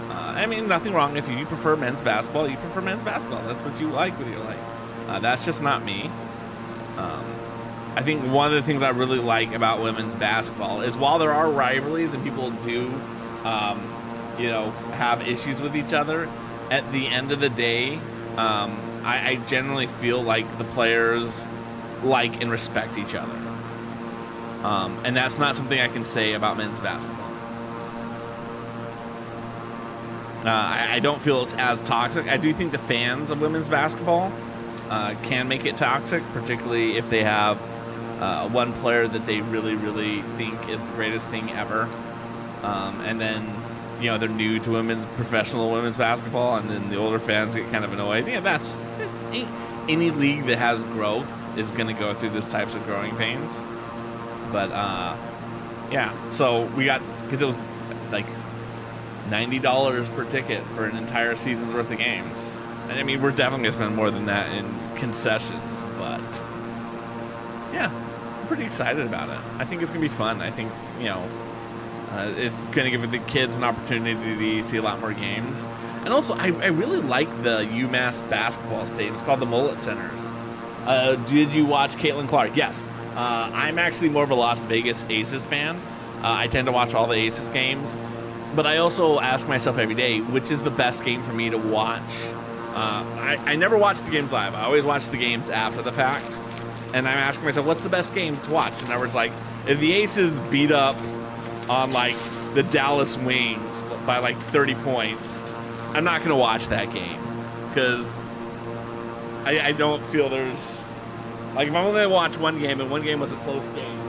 Speaker 1: I mean, nothing wrong. If you prefer men's basketball, you prefer men's basketball. That's what you like with your life. That's just not me. I think one of the things I really like about women's basketball is while there are rivalries and people do, have issues with each other, at the end of the day, I generally feel like the players like and respect each other. And that's not something I can say about men's basketball. I don't feel it's as toxic. I do think the fans of women's basketball can make it toxic, particularly if they have one player that they really, really think is the greatest thing ever. And then, they're new to professional women's basketball, and then the older fans get kind of annoyed. Yeah, any league that has growth is going to go through those types of growing pains. But, yeah, so we got, because it was like $90 per ticket for an entire season's worth of games. And I mean, we're definitely going to spend more than that in concessions, but yeah, I'm pretty excited about it. I think it's going to be fun. I think, it's going to give the kids an opportunity to see a lot more games. And also, I really like the UMass basketball stadium. It's called the Mullet Centers. Did you watch Caitlin Clark? Yes. I'm actually more of a Las Vegas Aces fan. I tend to watch all the Aces games. But I also ask myself every day, which is the best game for me to watch? I never watch the games live. I always watch the games after the fact. And I'm asking myself, what's the best game to watch? In other words, like, if the Aces beat up on, like, the Dallas Wings by, like, 30 points, I'm not going to watch that game. Because I don't feel there's... Like, if I'm only going to watch one game, and one game was a close game.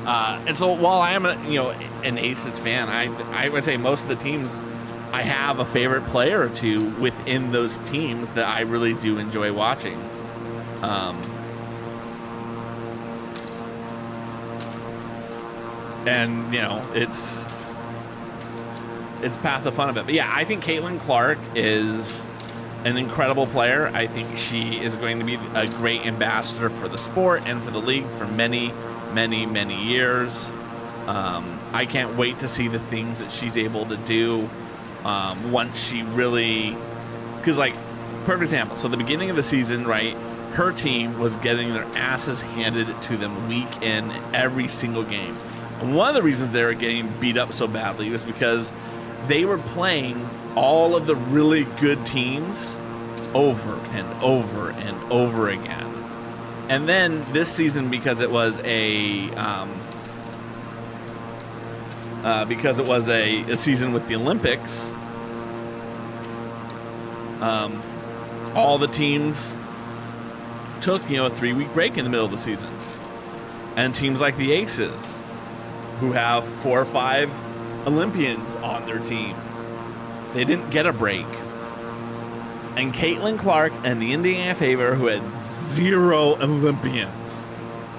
Speaker 1: And so while I am an Aces fan, I would say most of the teams, I have a favorite player or two within those teams that I really do enjoy watching. And it's path of fun of it. But yeah, I think Caitlin Clark is an incredible player. I think she is going to be a great ambassador for the sport and for the league for many years. I can't wait to see the things that she's able to do once she really, because like, perfect example. So the beginning of the season, right, her team was getting their asses handed to them week in every single game. And one of the reasons they were getting beat up so badly was because they were playing all of the really good teams over and over and over again. And then this season, because it was a season with the Olympics, all the teams took a 3-week break in the middle of the season, and teams like the Aces, who have 4 or 5 Olympians on their team, they didn't get a break. And Caitlin Clark and the Indiana Fever, who had 0 Olympians,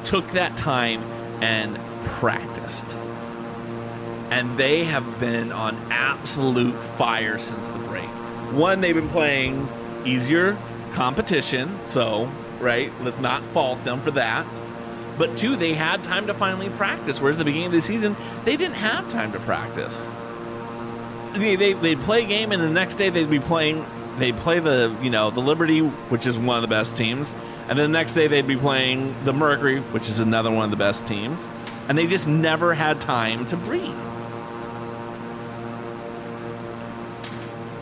Speaker 1: took that time and practiced. And they have been on absolute fire since the break. One, they've been playing easier competition, so, right, let's not fault them for that. But 2, they had time to finally practice, whereas at the beginning of the season, they didn't have time to practice. They'd play a game, and the next day they'd play the Liberty, which is one of the best teams, and then the next day they'd be playing the Mercury, which is another one of the best teams, and they just never had time to breathe.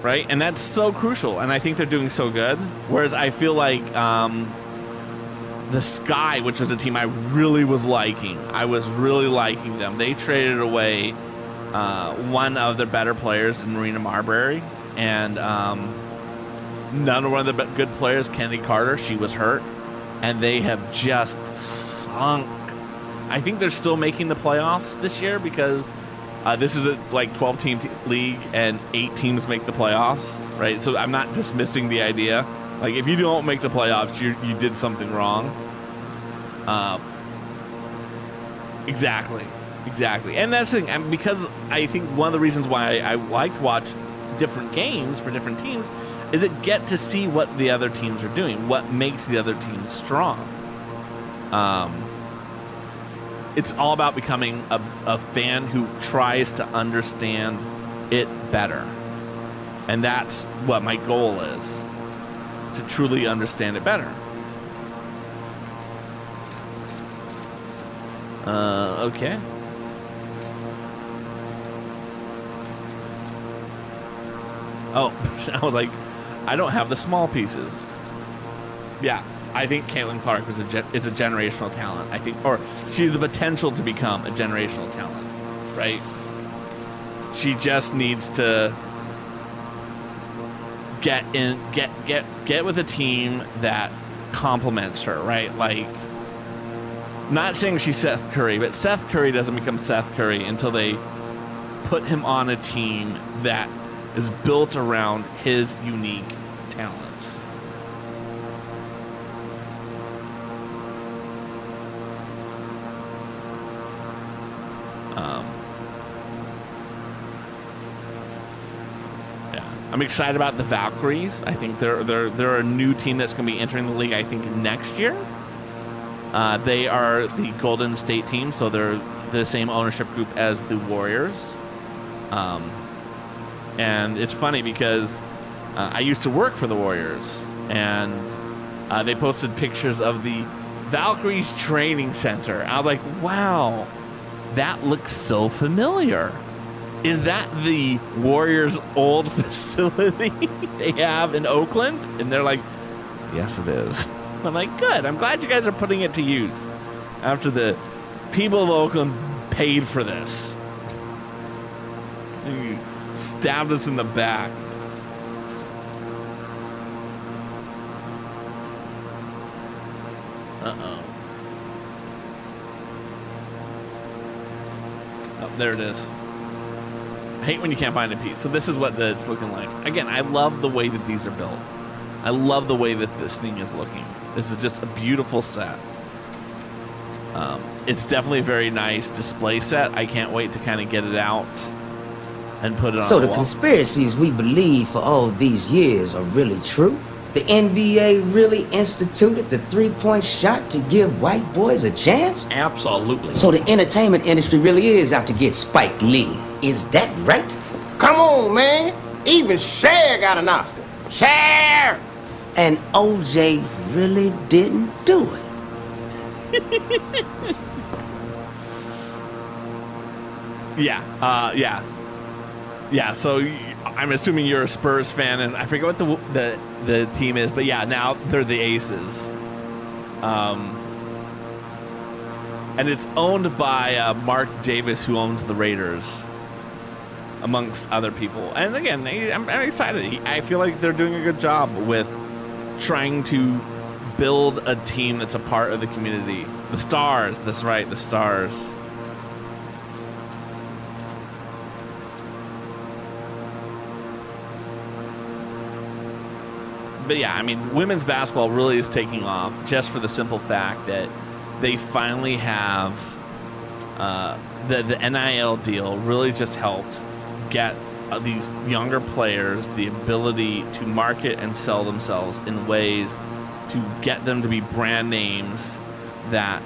Speaker 1: right? And that's so crucial. And I think they're doing so good. Whereas I feel like the Sky, which was a team I really was liking. I was really liking them. They traded away one of their better players in Marina Marbury. And another one of the good players, Kennedy Carter, she was hurt. And they have just sunk. I think they're still making the playoffs this year because this is a 12-team league and 8 teams make the playoffs, right? So I'm not dismissing the idea. Like, if you don't make the playoffs, you did something wrong. Exactly. And that's the thing. And because I think one of the reasons why I like to watch different games for different teams is it get to see what the other teams are doing, what makes the other teams strong. It's all about becoming a fan who tries to understand it better. And that's what my goal is, to truly understand it better. Okay. Oh, I was like, I don't have the small pieces. Yeah, I think Caitlin Clark is a generational talent. I think, or she's the potential to become a generational talent, right? She just needs to get with a team that complements her, right? Like, not saying she's Seth Curry, but Seth Curry doesn't become Seth Curry until they put him on a team that is built around his unique talents. Yeah, I'm excited about the Valkyries. I think they're a new team that's going to be entering the league, I think, next year. They are the Golden State team, so they're the same ownership group as the Warriors. And it's funny because I used to work for the Warriors, and they posted pictures of the Valkyries Training Center. I was like, wow, that looks so familiar. Is that the Warriors' old facility they have in Oakland? And they're like, yes, it is. I'm like, good. I'm glad you guys are putting it to use after the people of Oakland paid for this. And you stabbed us in the back. Uh-oh. Oh, there it is. I hate when you can't find a piece. So this is what it's looking like. Again, I love the way that these are built. I love the way that this thing is looking. This is just a beautiful set. It's definitely a very nice display set. I can't wait to kind of get it out and put it on
Speaker 5: So
Speaker 1: the
Speaker 5: the
Speaker 1: wall.
Speaker 5: conspiracies we believe for all these years are really true? The NBA really instituted the three-point shot to give white boys a chance?
Speaker 6: Absolutely.
Speaker 5: So the entertainment industry really is out to get Spike Lee. Is that right?
Speaker 7: Come on, man. Even Cher got an Oscar. Cher!
Speaker 5: And OJ really didn't do it.
Speaker 1: Yeah. So I'm assuming you're a Spurs fan, and I forget what the team is, but yeah, now they're the Aces. And it's owned by Mark Davis, who owns the Raiders, amongst other people. And again, I'm excited. I feel like they're doing a good job with trying to build a team that's a part of the community. The Stars, that's right, the Stars. But yeah, I mean, women's basketball really is taking off just for the simple fact that they finally have the NIL deal really just helped get these younger players the ability to market and sell themselves in ways to get them to be brand names that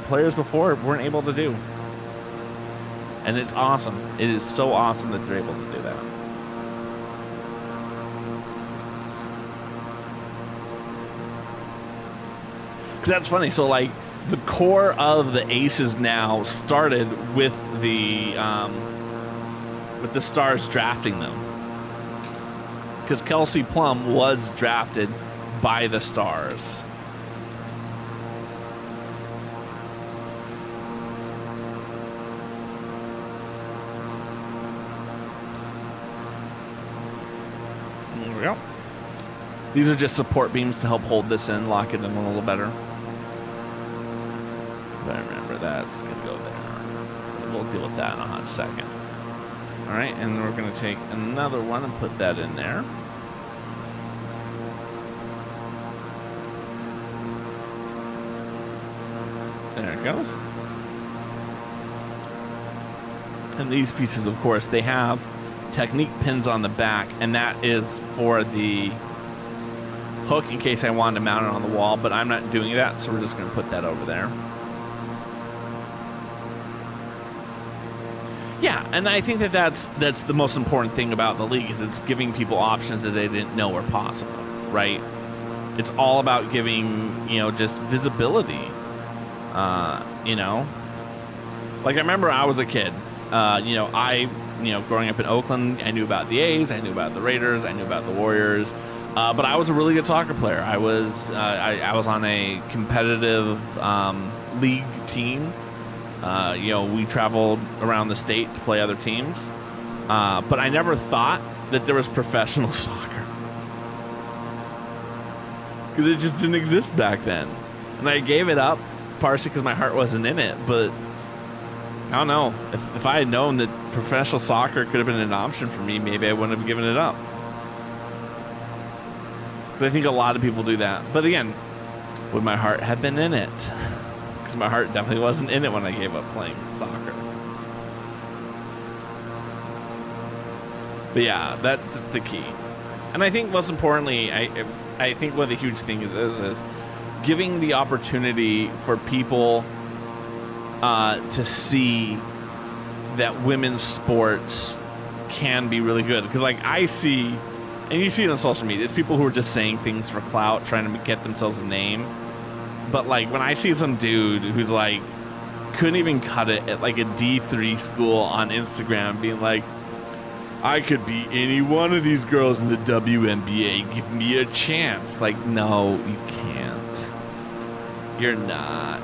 Speaker 1: players before weren't able to do. And it's awesome. It is so awesome that they're able to do that. Because that's funny. So, like, the core of the Aces now started with the Stars drafting them. because Kelsey Plum was drafted by the Stars. There we go. These are just support beams to help hold this in, lock it in a little better. But remember, that's going to go there. We'll deal with that in a hot second. All right, and we're going to take another one and put that in there. There it goes. And these pieces, of course, they have Technique pins on the back, and that is for the hook in case I wanted to mount it on the wall, but I'm not doing that, so we're just going to put that over there. Yeah, and I think that that's the most important thing about the league is it's giving people options that they didn't know were possible, right? It's all about giving, just visibility, Like I remember I was a kid, growing up in Oakland, I knew about the A's, I knew about the Raiders, I knew about the Warriors, but I was a really good soccer player. I was on a competitive league team. We traveled around the state to play other teams, but I never thought that there was professional soccer because it just didn't exist back then. And I gave it up partially because my heart wasn't in it, but I don't know. If I had known that professional soccer could have been an option for me, maybe I wouldn't have given it up. Because I think a lot of people do that. But again, would my heart have been in it? Because my heart definitely wasn't in it when I gave up playing soccer. But yeah, that's the key. And I think most importantly, I think one of the huge things is giving the opportunity for people to see that women's sports can be really good. Because like I see, and you see it on social media, it's people who are just saying things for clout, trying to get themselves a name. But like when I see some dude who's like couldn't even cut it at like a D3 school on Instagram being like, I could be any one of these girls in the WNBA, give me a chance. It's like, no, you can't. You're not.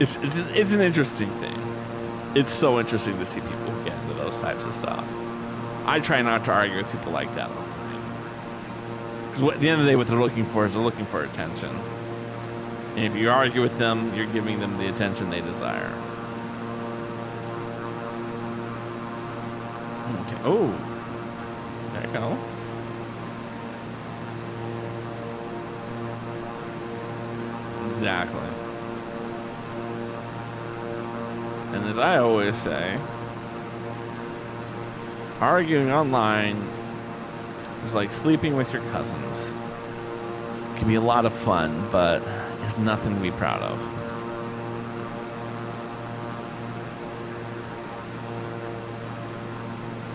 Speaker 1: It's an interesting thing. It's so interesting to see people get into those types of stuff. I try not to argue with people like that. Because at the end of the day, what they're looking for is they're looking for attention. And if you argue with them, you're giving them the attention they desire. Okay. Oh. There you go. Exactly. And as I always say, arguing online is like sleeping with your cousins. It can be a lot of fun, but it's nothing to be proud of.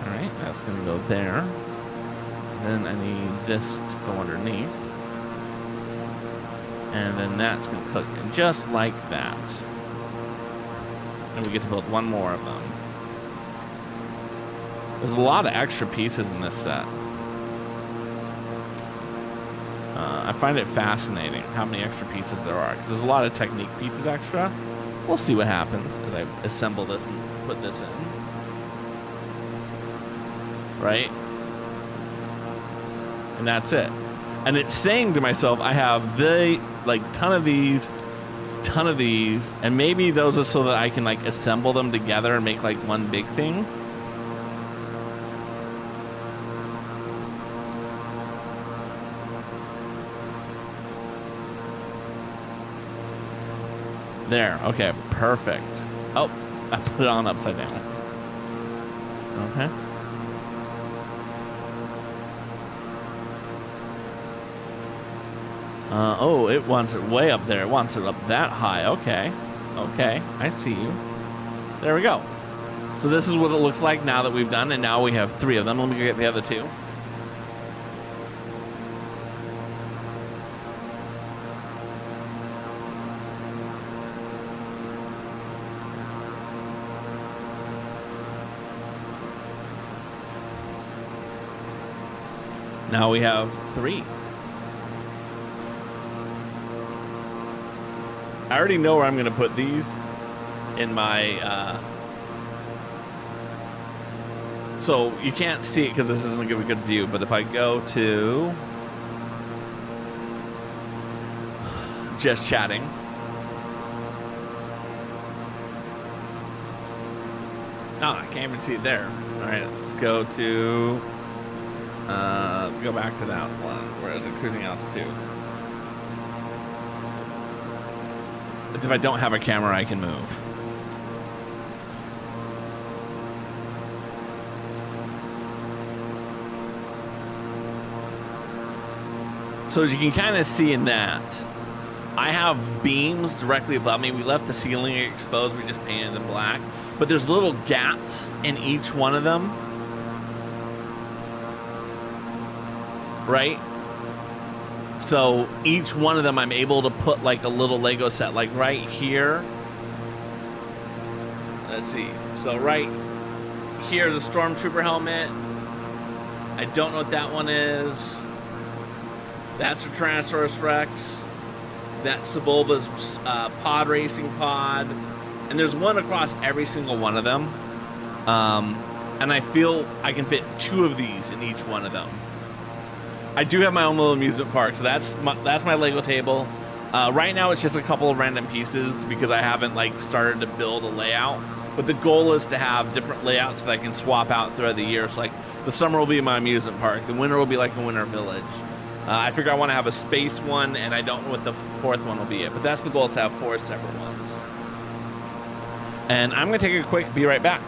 Speaker 1: Alright, that's going to go there. Then I need this to go underneath. And then that's going to click in just like that. And we get to build one more of them. There's a lot of extra pieces in this set. I find it fascinating how many extra pieces there are, because there's a lot of technique pieces extra. We'll see what happens as I assemble this and put this in. Right? And that's it. And it's saying to myself, I have the ton of these, and maybe those are so that I can like assemble them together and make like one big thing. There. Okay, perfect. Oh, I put it on upside down. Okay. Oh, it wants it way up there. It wants it up that high. Okay. Okay, I see you. There we go. So this is what it looks like now that we've done, and now we have 3 of them. Let me go get the other 2. Now we have 3. I already know where I'm going to put these in my... So you can't see it because this isn't going to give a good view, but if I go to just chatting, I can't even see it there. All right, let's go to go back to that one. Where is it? Cruising altitude. As if I don't have a camera I can move. So as you can kind of see in that, I have beams directly above me. We left the ceiling exposed. We just painted them black. But there's little gaps in each one of them. Right? So each one of them I'm able to put like a little Lego set. Like right here. Let's see. So right here's a Stormtrooper helmet. I don't know what that one is. That's a Tyrannosaurus Rex. That's Sebulba's pod racing pod. And there's one across every single one of them. And I feel I can fit 2 of these in each one of them. I do have my own little amusement park, so that's my Lego table. Right now it's just a couple of random pieces because I haven't like started to build a layout. But the goal is to have different layouts that I can swap out throughout the year. So like the summer will be my amusement park. The winter will be like a winter village. I figure I want to have a space one, and I don't know what the 4th one will be yet. But that's the goal, is to have 4 separate ones. And I'm going to take a quick be right back.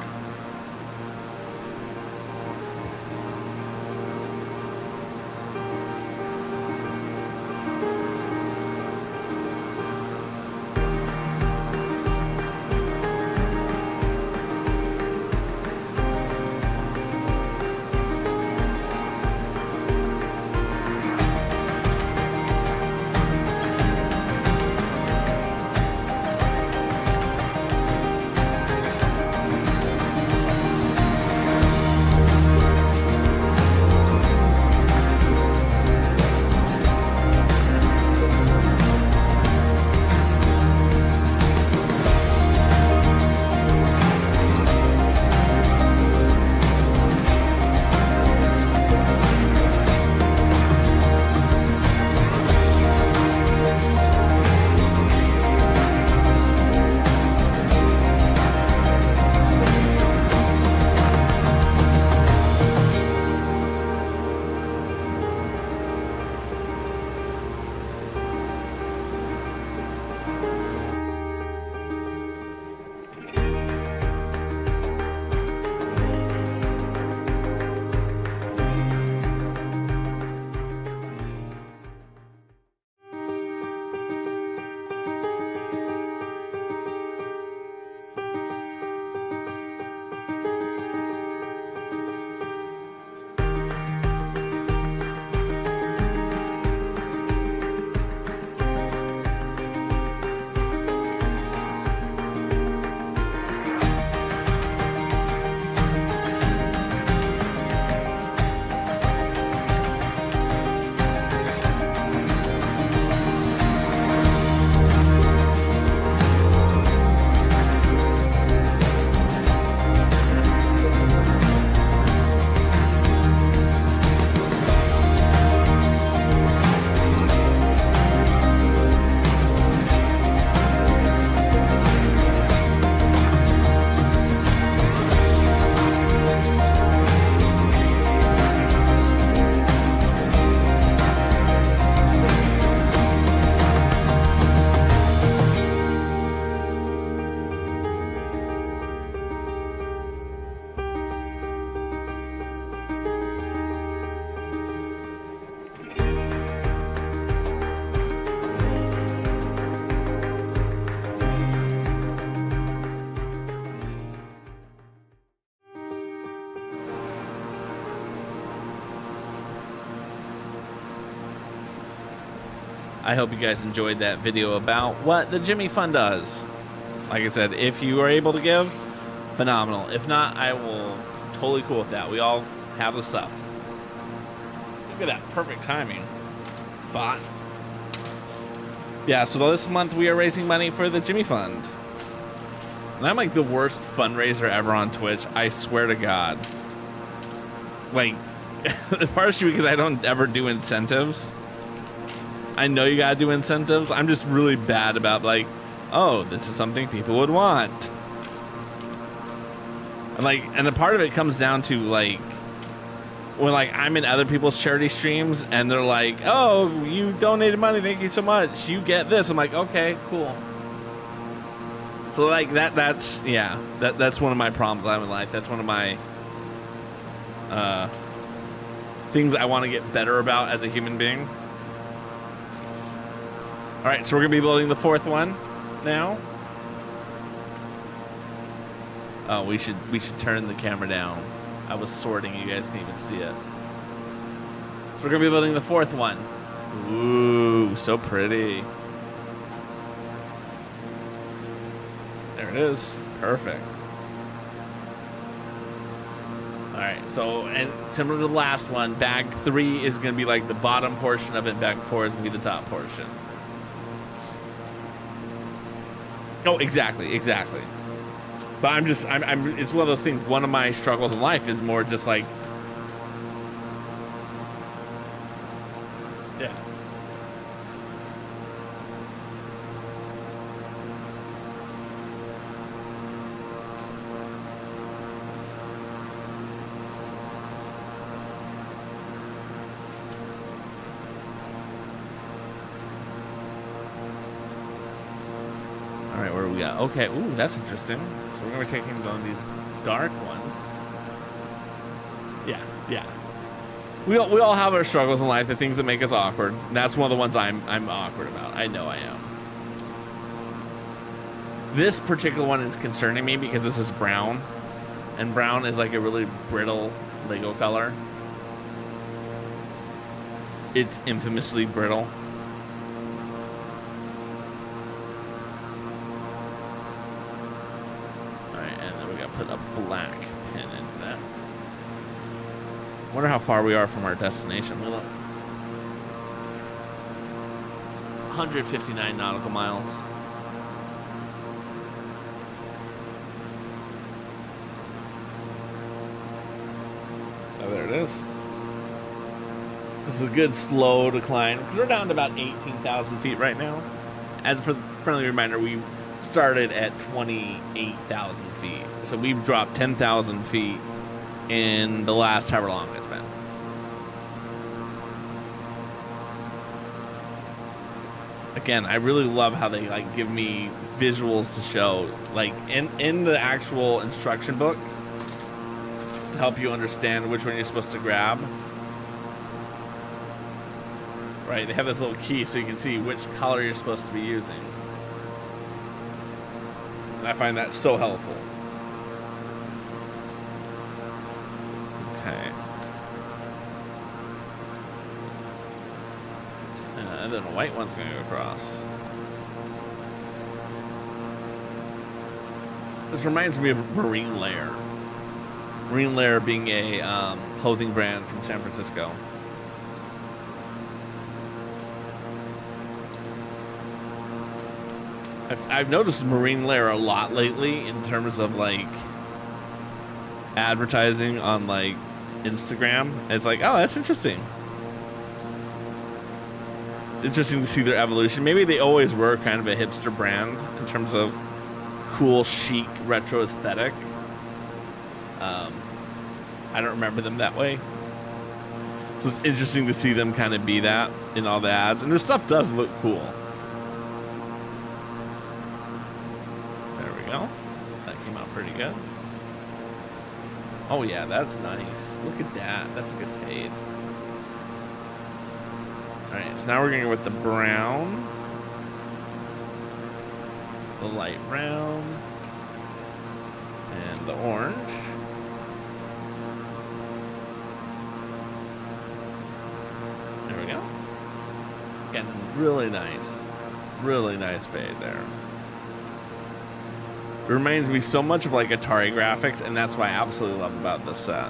Speaker 1: I hope you guys enjoyed that video about what the Jimmy Fund does. Like I said, if you are able to give, phenomenal. If not, I will totally cool with that. We all have the stuff. Look at that perfect timing. Bot. Yeah, so this month we are raising money for the Jimmy Fund. And I'm like the worst fundraiser ever on Twitch. I swear to God. Like, partially because I don't ever do incentives. I know you gotta do incentives. I'm just really bad about like, oh, this is something people would want. And like, and a part of it comes down to like, when like I'm in other people's charity streams and they're like, oh, you donated money, thank you so much, you get this. I'm like, okay, cool. So like that's one of my problems I have in life. That's one of my things I want to get better about as a human being. All right, so we're gonna be building the fourth one now. Oh, we should turn the camera down. I was sorting, you guys can't even see it. So we're gonna be building the fourth one. Ooh, so pretty. There it is, perfect. All right, so, and similar to the last one, bag 3 is gonna be like the bottom portion of it, bag 4 is gonna be the top portion. Oh, exactly. But I'm it's one of those things. One of my struggles in life is more just like, yeah. All right, what do we got? Okay, ooh, that's interesting. So we're gonna be taking on these dark ones. Yeah. We all have our struggles in life, the things that make us awkward. And that's one of the ones I'm awkward about. I know I am. This particular one is concerning me because this is brown, and brown is like a really brittle Lego color. It's infamously brittle. Put a black pin into that. Wonder how far we are from our destination. 159 nautical miles. Oh, there it is. This is a good slow decline because we're down to about 18,000 feet right now. As for the friendly reminder, we started at 28,000 feet. So we've dropped 10,000 feet in the last however long it's been. Again, I really love how they like give me visuals to show, like in the actual instruction book, to help you understand which one you're supposed to grab. Right, they have this little key so you can see which color you're supposed to be using. I find that so helpful. Okay. And then a white one's going to go across. This reminds me of Marine Layer. Marine Layer being a clothing brand from San Francisco. I've noticed Marine Layer a lot lately in terms of like advertising on like Instagram. It's like, oh, that's interesting. It's interesting to see their evolution. Maybe they always were kind of a hipster brand in terms of cool, chic, retro aesthetic. I don't remember them that way. So it's interesting to see them kind of be that in all the ads. And their stuff does look cool. That came out pretty good. Oh yeah, that's nice. Look at that. That's a good fade. Alright, so now we're gonna go with the brown. The light brown. And the orange. There we go. Again, really nice fade there. It reminds me so much of like Atari graphics, and that's what I absolutely love about this set.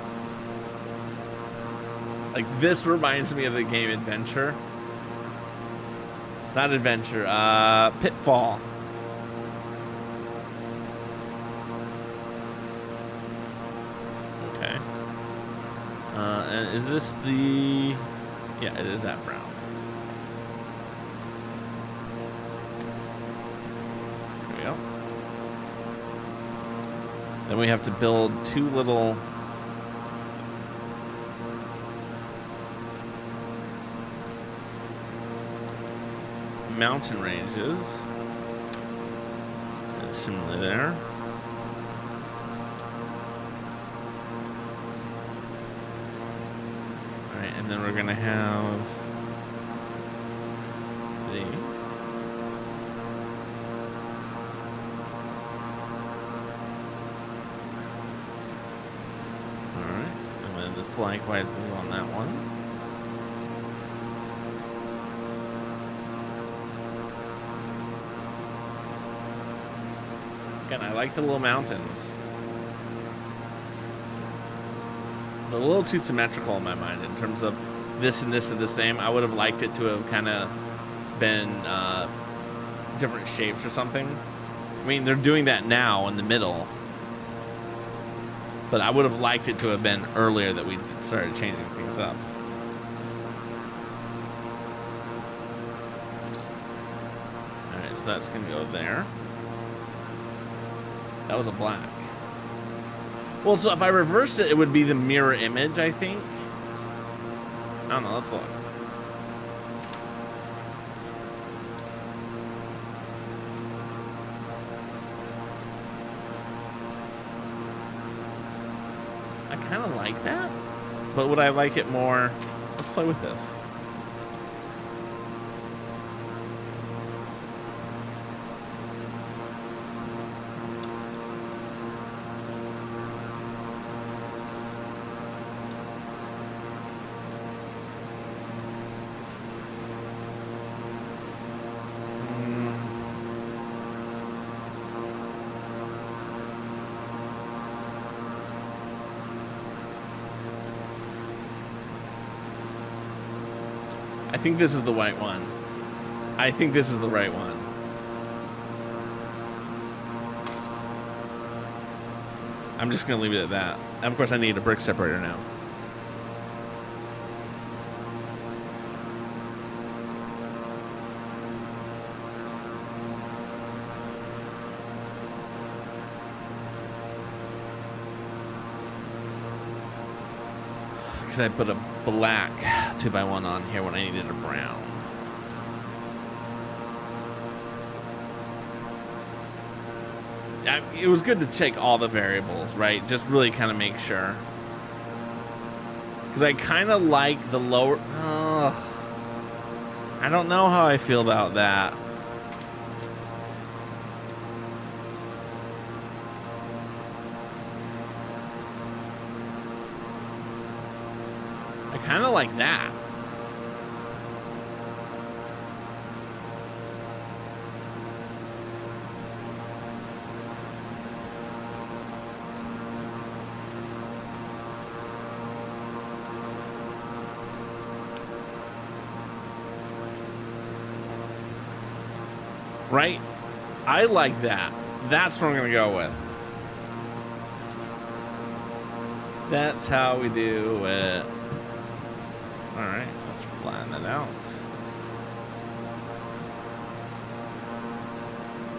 Speaker 1: Like, this reminds me of the game Adventure. Not Adventure, Pitfall. Okay. And is this the... Yeah, it is that brown. There we go. Then we have to build 2 little... mountain ranges. It's similar there. Alright, and then we're gonna have these. Alright, and then this likewise gonna go on that one. Again, I like the little mountains. They're a little too symmetrical in my mind in terms of this and this are the same. I would have liked it to have kind of been different shapes or something. I mean, they're doing that now in the middle. But I would have liked it to have been earlier that we started changing things up. Alright, so that's going to go there. That was a black. Well, so if I reversed it, it would be the mirror image, I think. I don't know, let's look. I kind of like that, but would I like it more? Let's play with this. I think this is the right one. I think this is the right one. I'm just going to leave it at that. And of course, I need a brick separator now. Because I put a black 2x1 on here when I needed a brown. It was good to check all the variables, right? Just really kind of make sure. Because I kind of like the lower... Ugh. I don't know how I feel about that. I kind of like that. Right? I like that. That's what I'm going to go with. That's how we do it. Alright, let's flatten that out.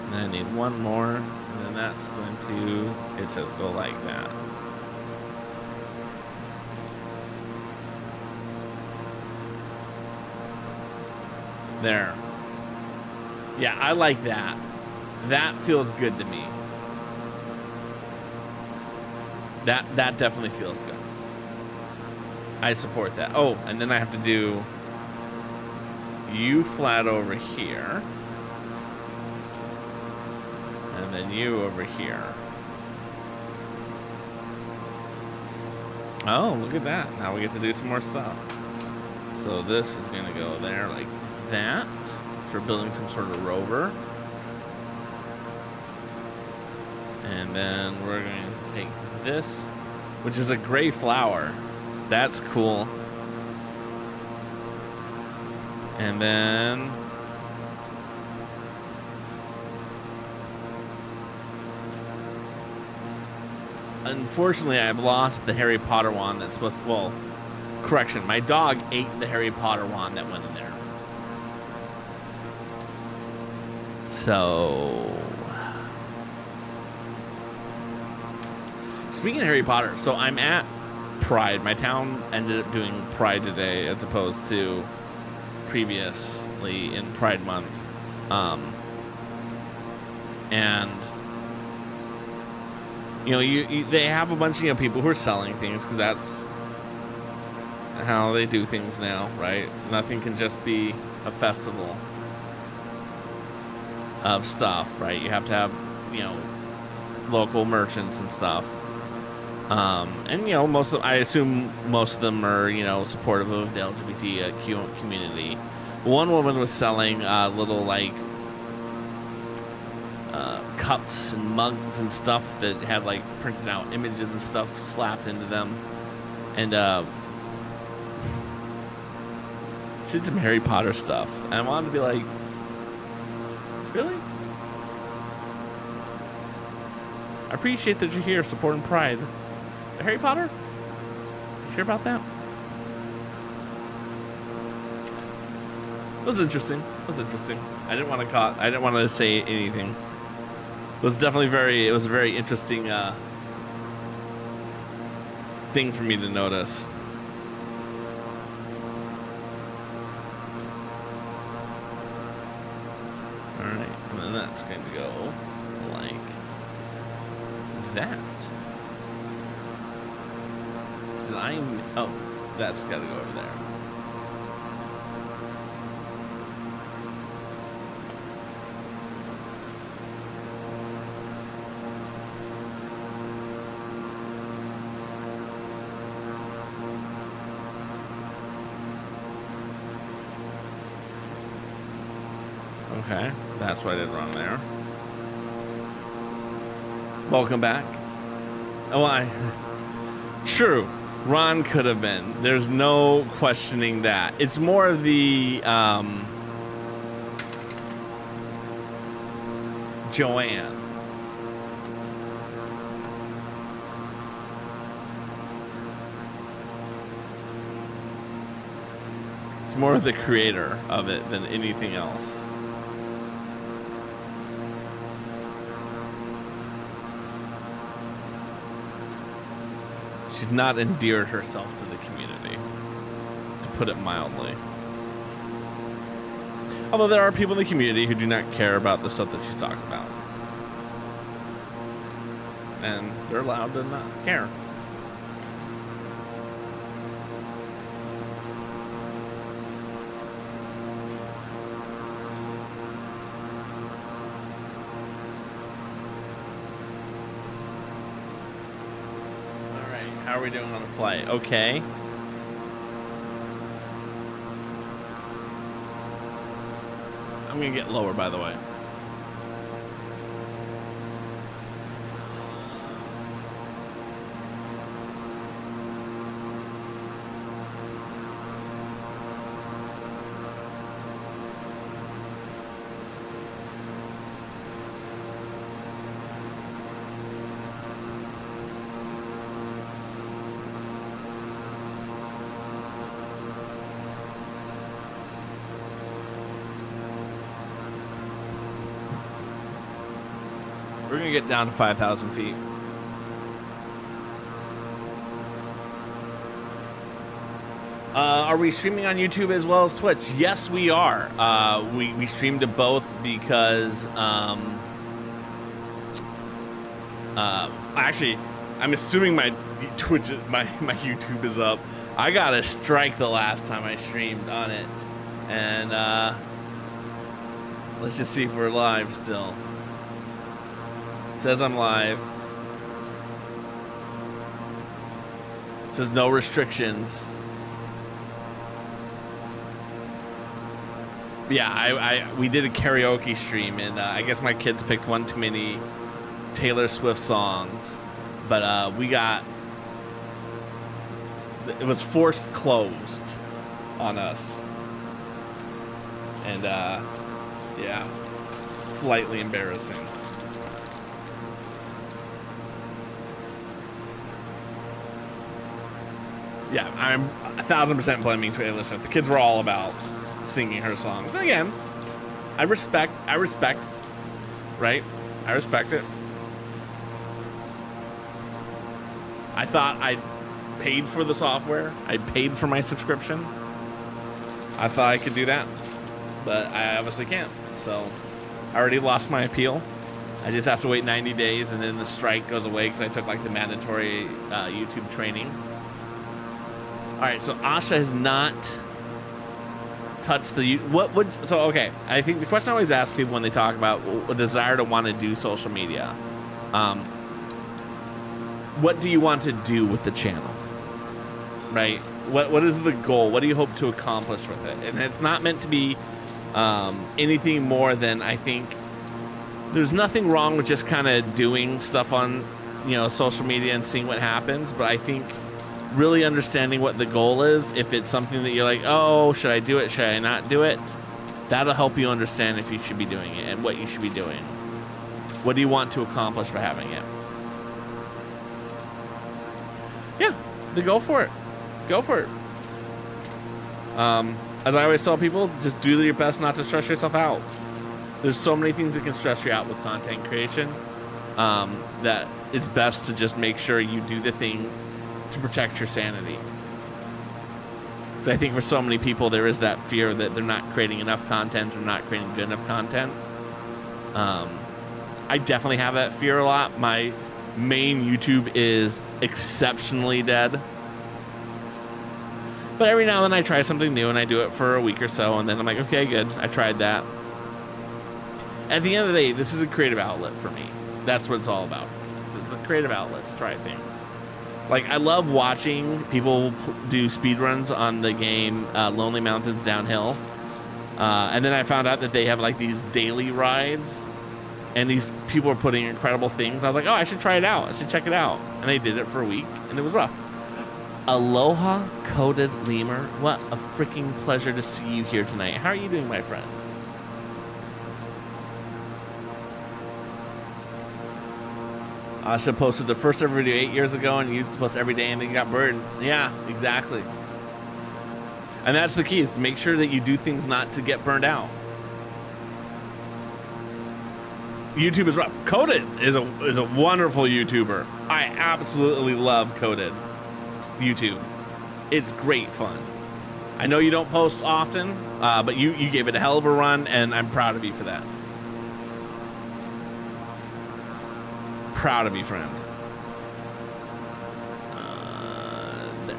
Speaker 1: And then I need one more, and then that's going to, it says go like that. There. Yeah, I like that. That feels good to me. That definitely feels good. I support that. Oh, and then I have to do you flat over here. And then you over here. Oh, look at that. Now we get to do some more stuff. So this is going to go there like that. So we're building some sort of rover. And then we're going to take this, which is a gray flower. That's cool. And then unfortunately, I've lost the Harry Potter wand that's supposed to, well, correction, my dog ate the Harry Potter wand that went in there. So, speaking of Harry Potter, so I'm at Pride. My town ended up doing Pride today as opposed to previously in Pride Month. And you know, they have a bunch of people who are selling things because that's how they do things now, right? Nothing can just be a festival of stuff, right? You have to have, you know, local merchants and stuff. And you know, I assume most of them are, you know, supportive of the LGBTQ community. One woman was selling little like cups and mugs and stuff that had like printed out images and stuff slapped into them, and she did some Harry Potter stuff, and I wanted to be like, really? I appreciate that you're here supporting Pride. Harry Potter? You sure about that? It was interesting. It was interesting. I didn't want to say anything. It was definitely it was a very interesting thing for me to notice. Alright, and then that's going to go like that. Oh, that's got to go over there. Okay, that's what I did wrong there. Welcome back. Oh, true. Ron could have been. There's no questioning that. It's more of the Joanne. It's more of the creator of it than anything else. She's not endeared herself to the community, to put it mildly. Although there are people in the community who do not care about the stuff that she's talked about. And they're allowed to not care. How are we doing on the flight? Okay. I'm gonna get lower, by the way. We're gonna get down to 5,000 feet. Are we streaming on YouTube as well as Twitch? Yes, we are. We stream to both because actually, I'm assuming my Twitch, my YouTube is up. I got a strike the last time I streamed on it, and let's just see if we're live still. It says I'm live. It says no restrictions. Yeah, we did a karaoke stream, and I guess my kids picked one too many Taylor Swift songs, but it was forced closed on us. And yeah, slightly embarrassing. Yeah, I'm 1000% blaming Taylor Swift. The kids were all about singing her songs. Again, I respect, right? I respect it. I thought I paid for the software. I paid for my subscription. I thought I could do that, but I obviously can't. So I already lost my appeal. I just have to wait 90 days and then the strike goes away because I took like the mandatory YouTube training. All right, so Asha has not touched the, okay, I think the question I always ask people when they talk about a desire to want to do social media, what do you want to do with the channel, right? What is the goal? What do you hope to accomplish with it? And it's not meant to be anything more than, I think, there's nothing wrong with just kind of doing stuff on, social media and seeing what happens, but I think really understanding what the goal is, if it's something that you're like, oh, should I do it, should I not do it, that'll help you understand if you should be doing it and what you should be doing. What do you want to accomplish by having it? Yeah, then go for it. Go for it. As I always tell people, just do your best not to stress yourself out. There's so many things that can stress you out with content creation, that it's best to just make sure you do the things to protect your sanity. So I think for so many people, there is that fear that they're not creating enough content or not creating good enough content. I definitely have that fear a lot. My main YouTube is exceptionally dead. But every now and then I try something new and I do it for a week or so, and then I'm like, okay, good, I tried that. At the end of the day, this is a creative outlet for me. That's what it's all about for me. It's a creative outlet to try things. Like, I love watching people do speedruns on the game Lonely Mountains Downhill. And then I found out that they have like these daily rides, and these people are putting incredible things. I was like, oh, I should try it out. I should check it out. And I did it for a week, and it was rough. Aloha Coated Lemur. What a freaking pleasure to see you here tonight. How are you doing, my friend? Asha posted the first ever video 8 years ago and used to post every day and then got burned. Yeah, exactly. And that's the key, is to make sure that you do things not to get burned out. YouTube is rough. Coded is a wonderful YouTuber. I absolutely love Coded YouTube. It's great fun. I know you don't post often, but you gave it a hell of a run, and I'm proud of you for that. Proud of you, friend. There.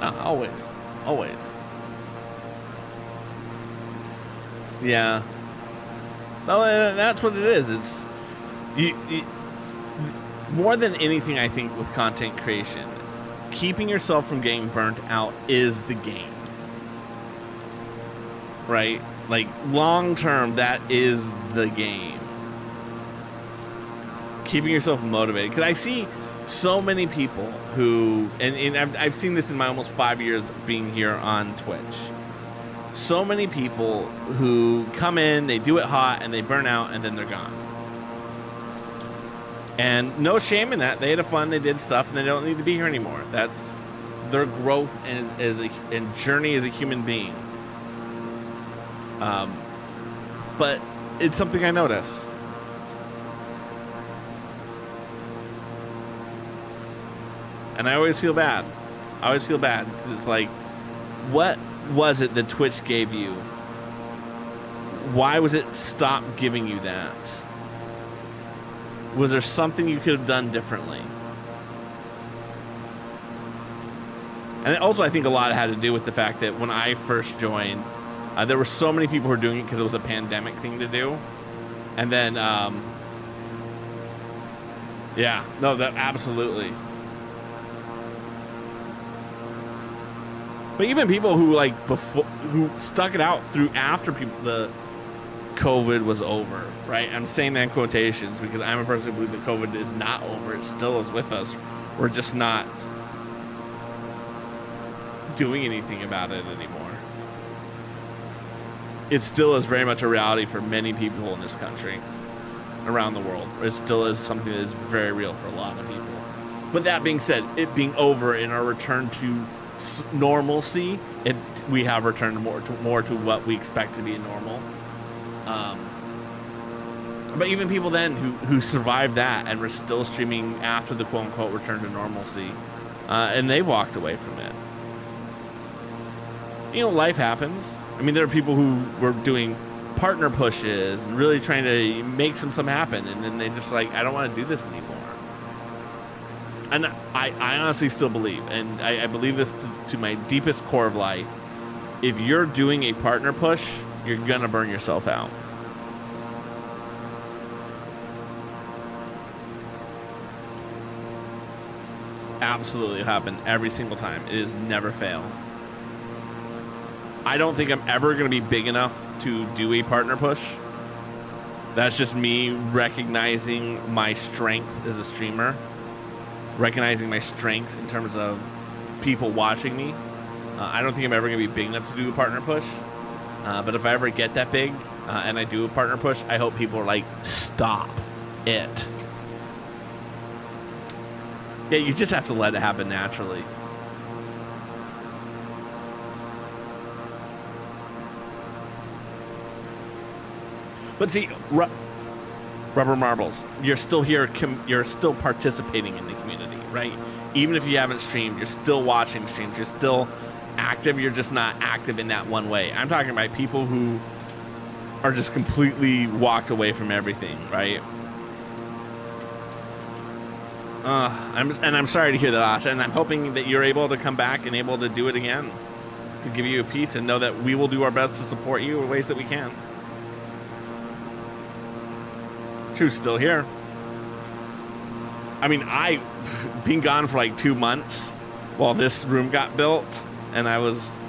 Speaker 1: Okay. Always. Always. Yeah. Well, that's what it is. It's you, more than anything, I think, with content creation, keeping yourself from getting burnt out is the game, right? Like, long term, that is the game. Keeping yourself motivated, because I see so many people who, and I've seen this in my almost 5 years being here on Twitch. So many people who come in, they do it hot, and they burn out, and then they're gone. And no shame in that. They had fun, they did stuff, and they don't need to be here anymore. That's their growth and journey as a human being. But it's something I notice. And I always feel bad. I always feel bad, because it's like, what was it that Twitch gave you? Why was it stop giving you that? Was there something you could have done differently? And also, I think a lot had to do with the fact that when I first joined, there were so many people who were doing it because it was a pandemic thing to do. And then, yeah, no, that absolutely. But even people who like before, who stuck it out through after people, COVID was over, right? I'm saying that in quotations because I'm a person who believes that COVID is not over. It still is with us. We're just not doing anything about it anymore. It still is very much a reality for many people in this country, around the world. It still is something that is very real for a lot of people. But that being said, it being over and our return to normalcy, we have returned more to what we expect to be normal. But even people then who survived that and were still streaming after the quote-unquote return to normalcy, and they walked away from it. You know, life happens. I mean, there are people who were doing partner pushes and really trying to make something happen, and then they just like, I don't want to do this anymore. And I honestly still believe, and I believe this to my deepest core of life, if you're doing a partner push, you're gonna burn yourself out. Absolutely happen every single time. It is never fail. I don't think I'm ever going to be big enough to do a partner push. That's just me recognizing my strength as a streamer, recognizing my strengths in terms of people watching me. I don't think I'm ever going to be big enough to do a partner push. But if I ever get that big and I do a partner push, I hope people are like, stop it. Yeah, you just have to let it happen naturally. But see, rubber marbles, you're still here, you're still participating in the community, right? Even if you haven't streamed, you're still watching streams, you're still active, you're just not active in that one way. I'm talking about people who are just completely walked away from everything, right? I'm sorry to hear that, Asha, and I'm hoping that you're able to come back and able to do it again, to give you a piece, and know that we will do our best to support you in ways that we can. Truth's still here. I mean, I've been gone for like 2 months while this room got built, and I was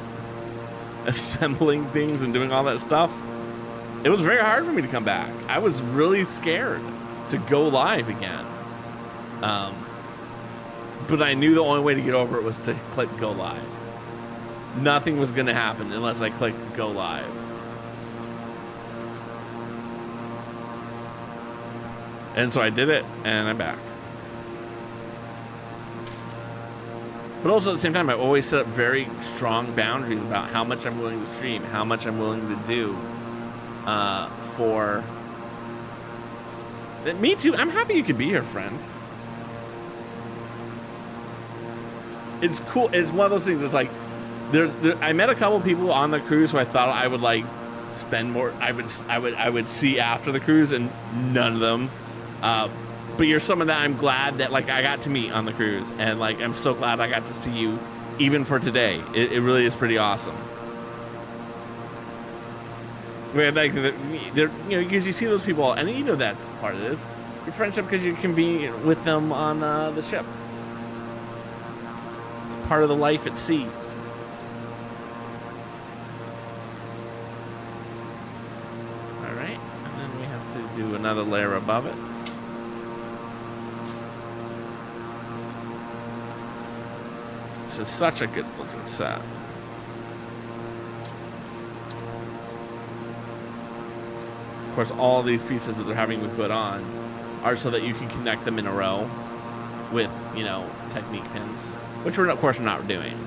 Speaker 1: assembling things and doing all that stuff. It was very hard for me to come back. I was really scared to go live again. But I knew the only way to get over it was to click go live. Nothing was going to happen unless I clicked go live. And so I did it, and I'm back. But also at the same time, I always set up very strong boundaries about how much I'm willing to stream, how much I'm willing to do for... Me too. I'm happy you could be here, friend. It's cool. It's one of those things. It's like I met a couple people on the cruise who I thought I would like spend more. I would see after the cruise, and none of them. But you're someone that I'm glad that like I got to meet on the cruise, and like I'm so glad I got to see you even for today. It really is pretty awesome. Where like they're, you know, because you see those people, and you know that's part of this. Your friendship because you can be with them on the ship. It's part of the life at sea. All right, and then we have to do another layer above it. This is such a good looking set. Of course, all these pieces that they're having me put on are so that you can connect them in a row with, you know, technique pins, which we're of course not doing.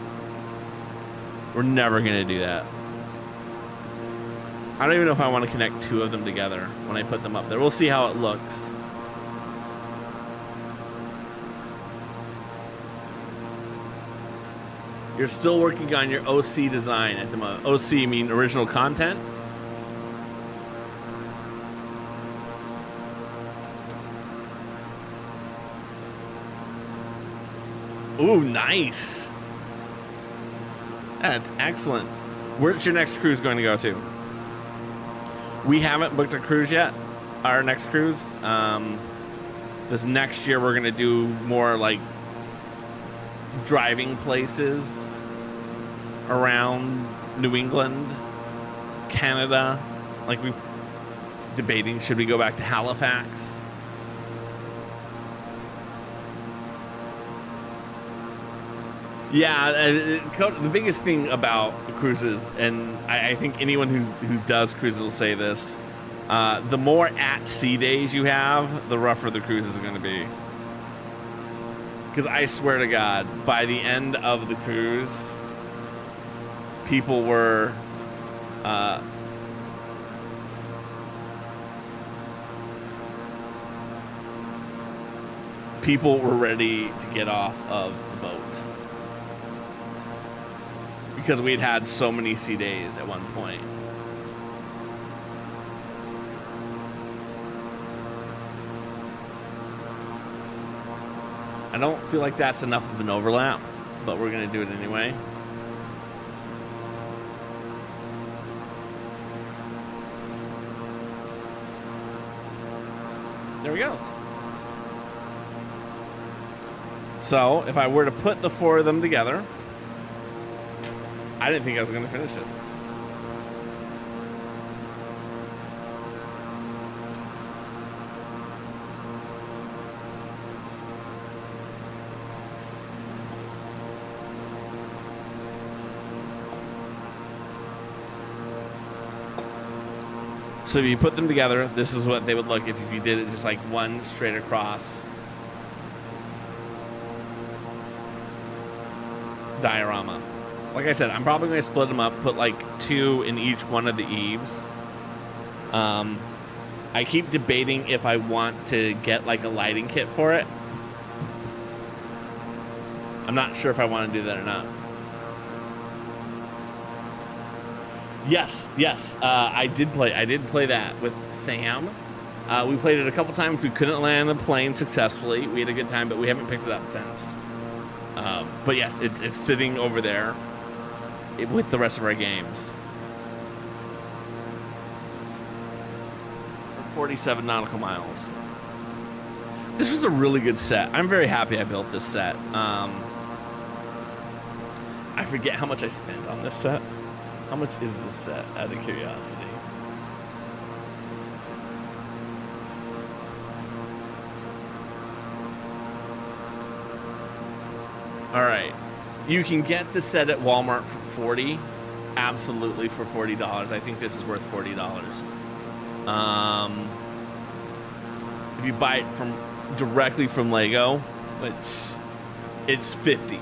Speaker 1: We're never going to do that. I don't even know if I want to connect 2 of them together when I put them up there. We'll see how it looks. You're still working on your OC design at the moment. OC mean original content? Ooh, nice. That's excellent. Where's your next cruise going to go to? We haven't booked a cruise yet. Our next cruise. This next year we're going to do more like driving places around New England, Canada. Like debating, should we go back to Halifax? Yeah, the biggest thing about cruises, and I think anyone who does cruises will say this, the more at-sea days you have, the rougher the cruise is going to be. Because I swear to God, by the end of the cruise, people were... people were ready to get off of the boat. Because we'd had so many sea days at one point. I don't feel like that's enough of an overlap, but we're going to do it anyway. There he goes. So, if I were to put the four of them together, I didn't think I was going to finish this. So if you put them together, this is what they would look if you did it just like one straight across diorama. Like I said, I'm probably going to split them up, put like 2 in each one of the eaves. I keep debating if I want to get like a lighting kit for it. I'm not sure if I want to do that or not. Yes. I did play that with Sam. We played it a couple times. We couldn't land the plane successfully. We had a good time, but we haven't picked it up since. But yes, it's sitting over there with the rest of our games. 47 nautical miles. This was a really good set. I'm very happy I built this set. I forget how much I spent on this set. How much is this set, out of curiosity? All right. You can get the set at Walmart for $40. Absolutely for $40. I think this is worth $40. If you buy it directly from Lego, which it's $50.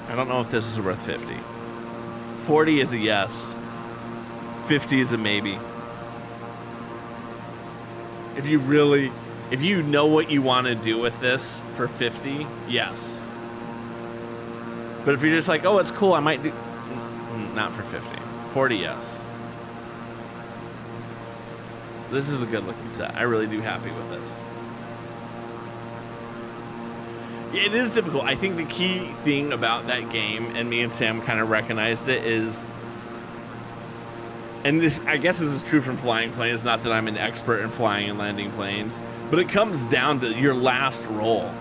Speaker 1: I don't know if this is worth $50. $40 is a yes. $50 is a maybe. If you know what you want to do with this for $50, yes. But if you're just like, oh, it's cool, I might do... Not for $50. $40, yes. This is a good looking set. I really do happy with this. It is difficult. I think the key thing about that game, and me and Sam kind of recognized it, is, and this, I guess this is true from flying planes, not that I'm an expert in flying and landing planes, but it comes down to your last roll.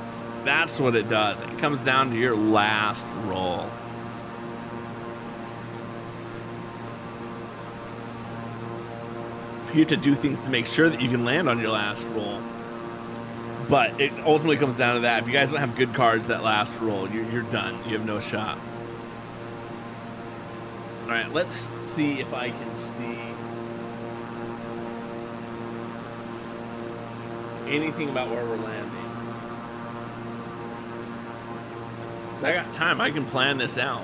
Speaker 1: That's what it does. It comes down to your last roll. You have to do things to make sure that you can land on your last roll. But it ultimately comes down to that. If you guys don't have good cards that last roll, you're done. You have no shot. All right, let's see if I can see anything about where we're landing. I got time. I can plan this out.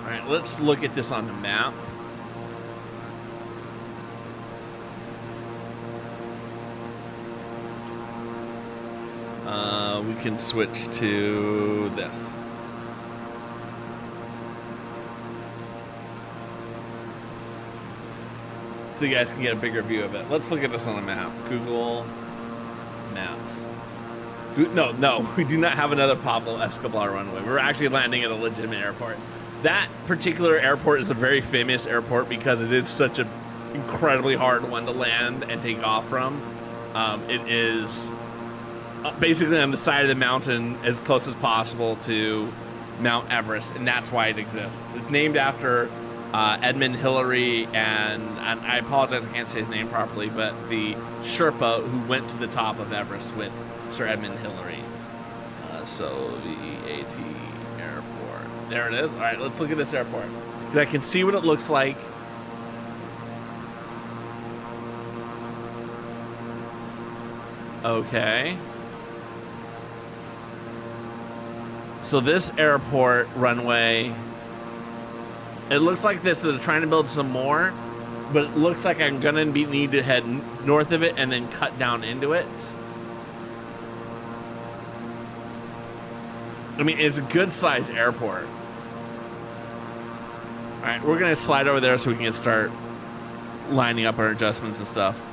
Speaker 1: All right, let's look at this on the map. We can switch to this. So you guys can get a bigger view of it. Let's look at this on a map. Google Maps. No, we do not have another Pablo Escobar runway. We're actually landing at a legitimate airport. That particular airport is a very famous airport because it is such an incredibly hard one to land and take off from. It is basically on the side of the mountain as close as possible to Mount Everest, and that's why it exists. It's named after Edmund Hillary, and I apologize, I can't say his name properly, but the Sherpa who went to the top of Everest with Sir Edmund Hillary. So VEAT airport. There it is. All right, let's look at this airport, because I can see what it looks like. Okay. So this airport runway, it looks like this. They're trying to build some more, but it looks like I'm gonna need to head north of it and then cut down into it. I mean, it's a good sized airport. All right, we're gonna slide over there so we can start lining up our adjustments and stuff.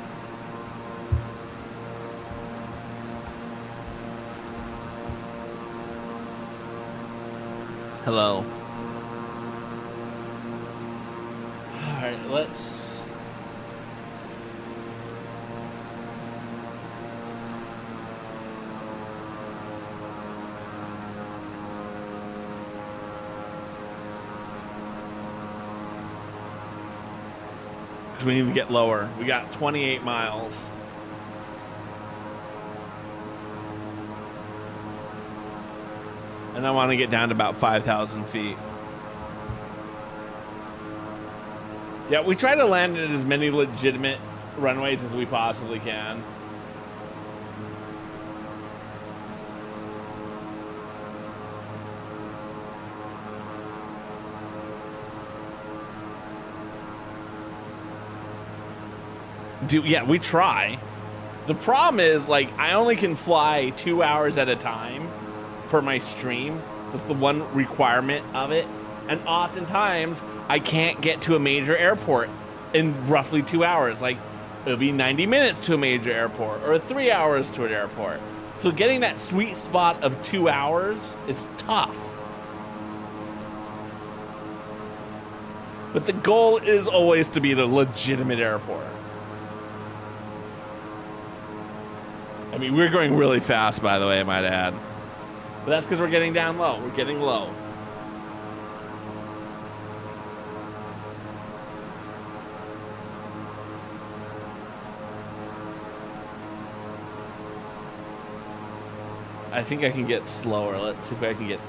Speaker 1: Hello. All right, let's. We need to get lower. We got 28 miles. And I want to get down to about 5,000 feet. Yeah, we try to land at as many legitimate runways as we possibly can. Yeah, we try. The problem is, like, I only can fly 2 hours at a time for my stream. That's the one requirement of it. And oftentimes, I can't get to a major airport in roughly 2 hours. Like, it'll be 90 minutes to a major airport or 3 hours to an airport. So getting that sweet spot of 2 hours is tough. But the goal is always to be the legitimate airport. I mean, we're going really fast, by the way, I might add. But that's because we're getting down low. We're getting low. I think I can get slower. Let's see if I can get...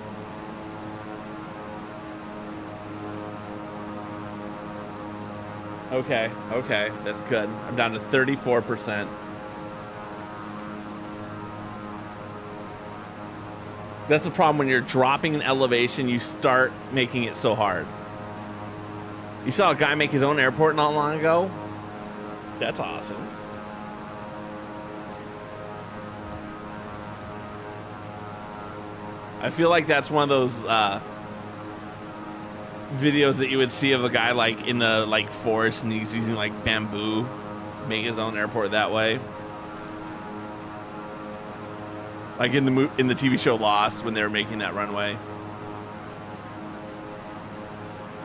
Speaker 1: Okay, okay, that's good. I'm down to 34%. That's the problem when you're dropping an elevation, you start making it so hard. You saw a guy make his own airport not long ago? That's awesome. I feel like that's one of those videos that you would see of a guy like in the like forest and he's using like bamboo to make his own airport that way. Like in the TV show Lost when they were making that runway.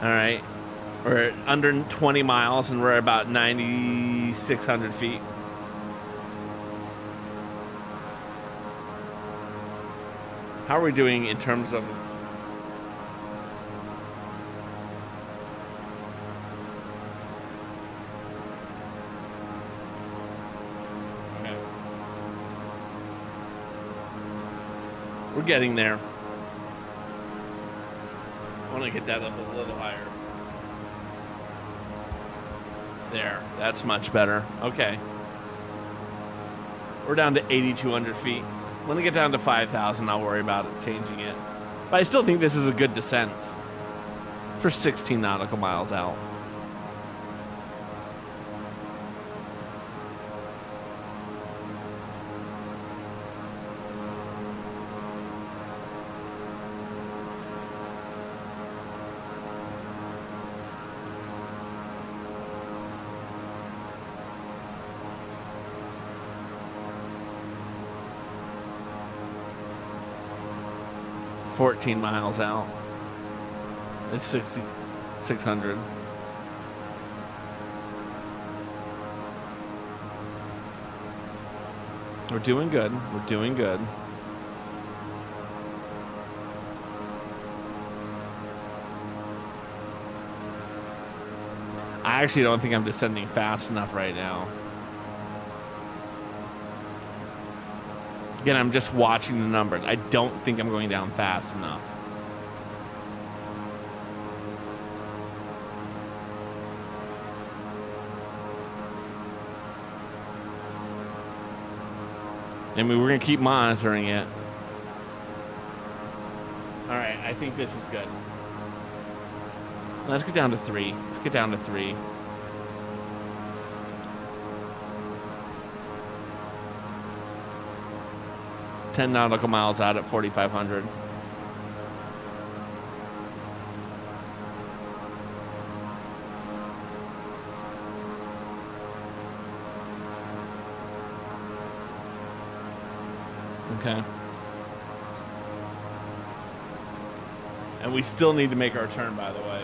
Speaker 1: All right, we're at under 20 miles and we're at about 9,600 feet. How are we doing in terms of? We're getting there. I want to get that up a little higher. There, that's much better. Okay. We're down to 8,200 feet. When I get down to 5,000, I'll worry about it changing it. But I still think this is a good descent for 16 nautical miles out. $14 miles out. It's 6,600. We're doing good. We're doing good. I actually don't think I'm descending fast enough right now. Again, I'm just watching the numbers. I don't think I'm going down fast enough. I mean, we're going to keep monitoring it. All right, I think this is good. Let's get down to 3. Let's get down to 3. $10 nautical miles out at 4,500. Okay. And we still need to make our turn, by the way.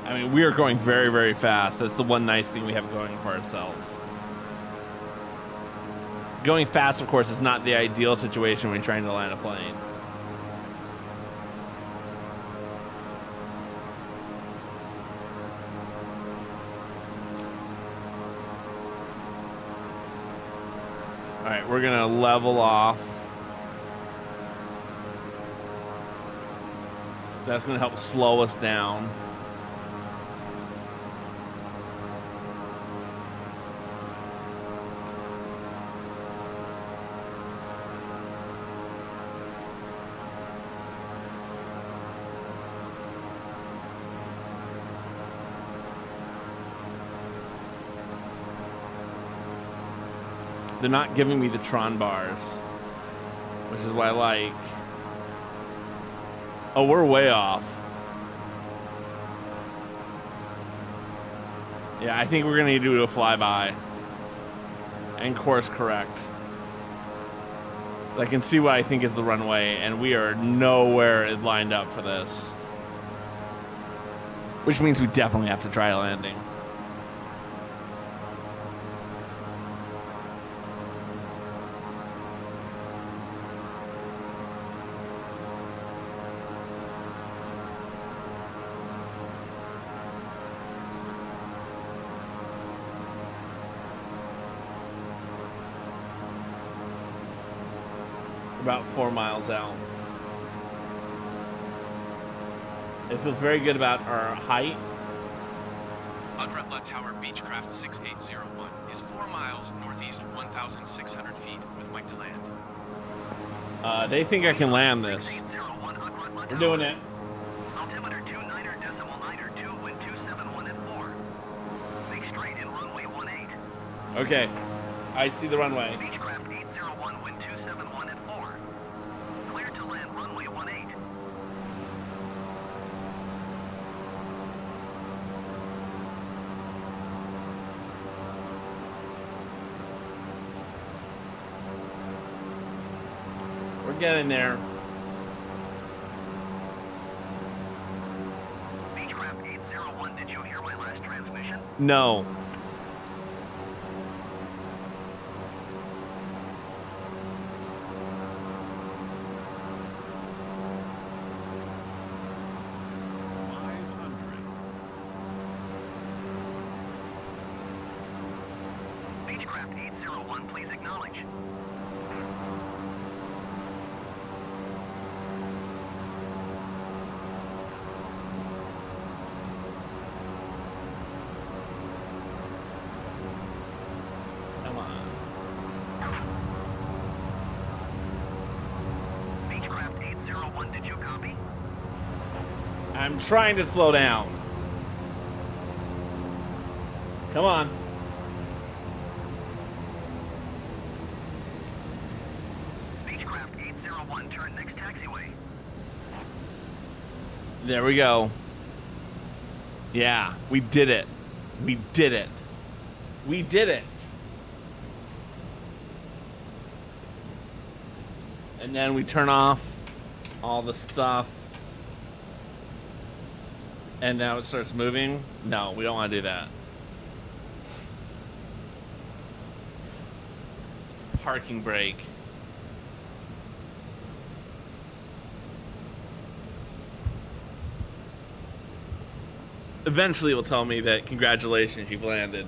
Speaker 1: I mean, we are going very, very fast. That's the one nice thing we have going for ourselves. Going fast, of course, is not the ideal situation when you're trying to land a plane. All right, we're gonna level off. That's gonna help slow us down. They're not giving me the Tron bars, which is what I like. Oh, we're way off. Yeah, I think we're gonna need to do a flyby and course correct. So I can see what I think is the runway, and we are nowhere lined up for this. Which means we definitely have to try landing. About 4 miles out. It feels very good about our height.
Speaker 4: Agartala Tower Beechcraft 6801 is 4 miles northeast 1,600 feet with Mike to land.
Speaker 1: They think I can land this. We're doing it.
Speaker 2: Altimeter 29.9er, wind 271 at 4. Make straight in runway 18.
Speaker 1: Okay. I see the runway.
Speaker 2: Beechcraft 801, wind 271 at 4. Clear to land runway 18.
Speaker 1: We're getting there.
Speaker 2: Beechcraft 801, did you hear my last transmission?
Speaker 1: No.
Speaker 2: Beechcraft 801, please acknowledge.
Speaker 1: Come on.
Speaker 2: Beechcraft 801, did you copy?
Speaker 1: I'm trying to slow down. Come on.
Speaker 2: Beechcraft 801, turn next taxiway.
Speaker 1: There we go. Yeah, we did it. We did it. We did it. And then we turn off all the stuff. And now it starts moving. No, we don't want to do that. parking brake. Eventually it will tell me that congratulations, you've landed.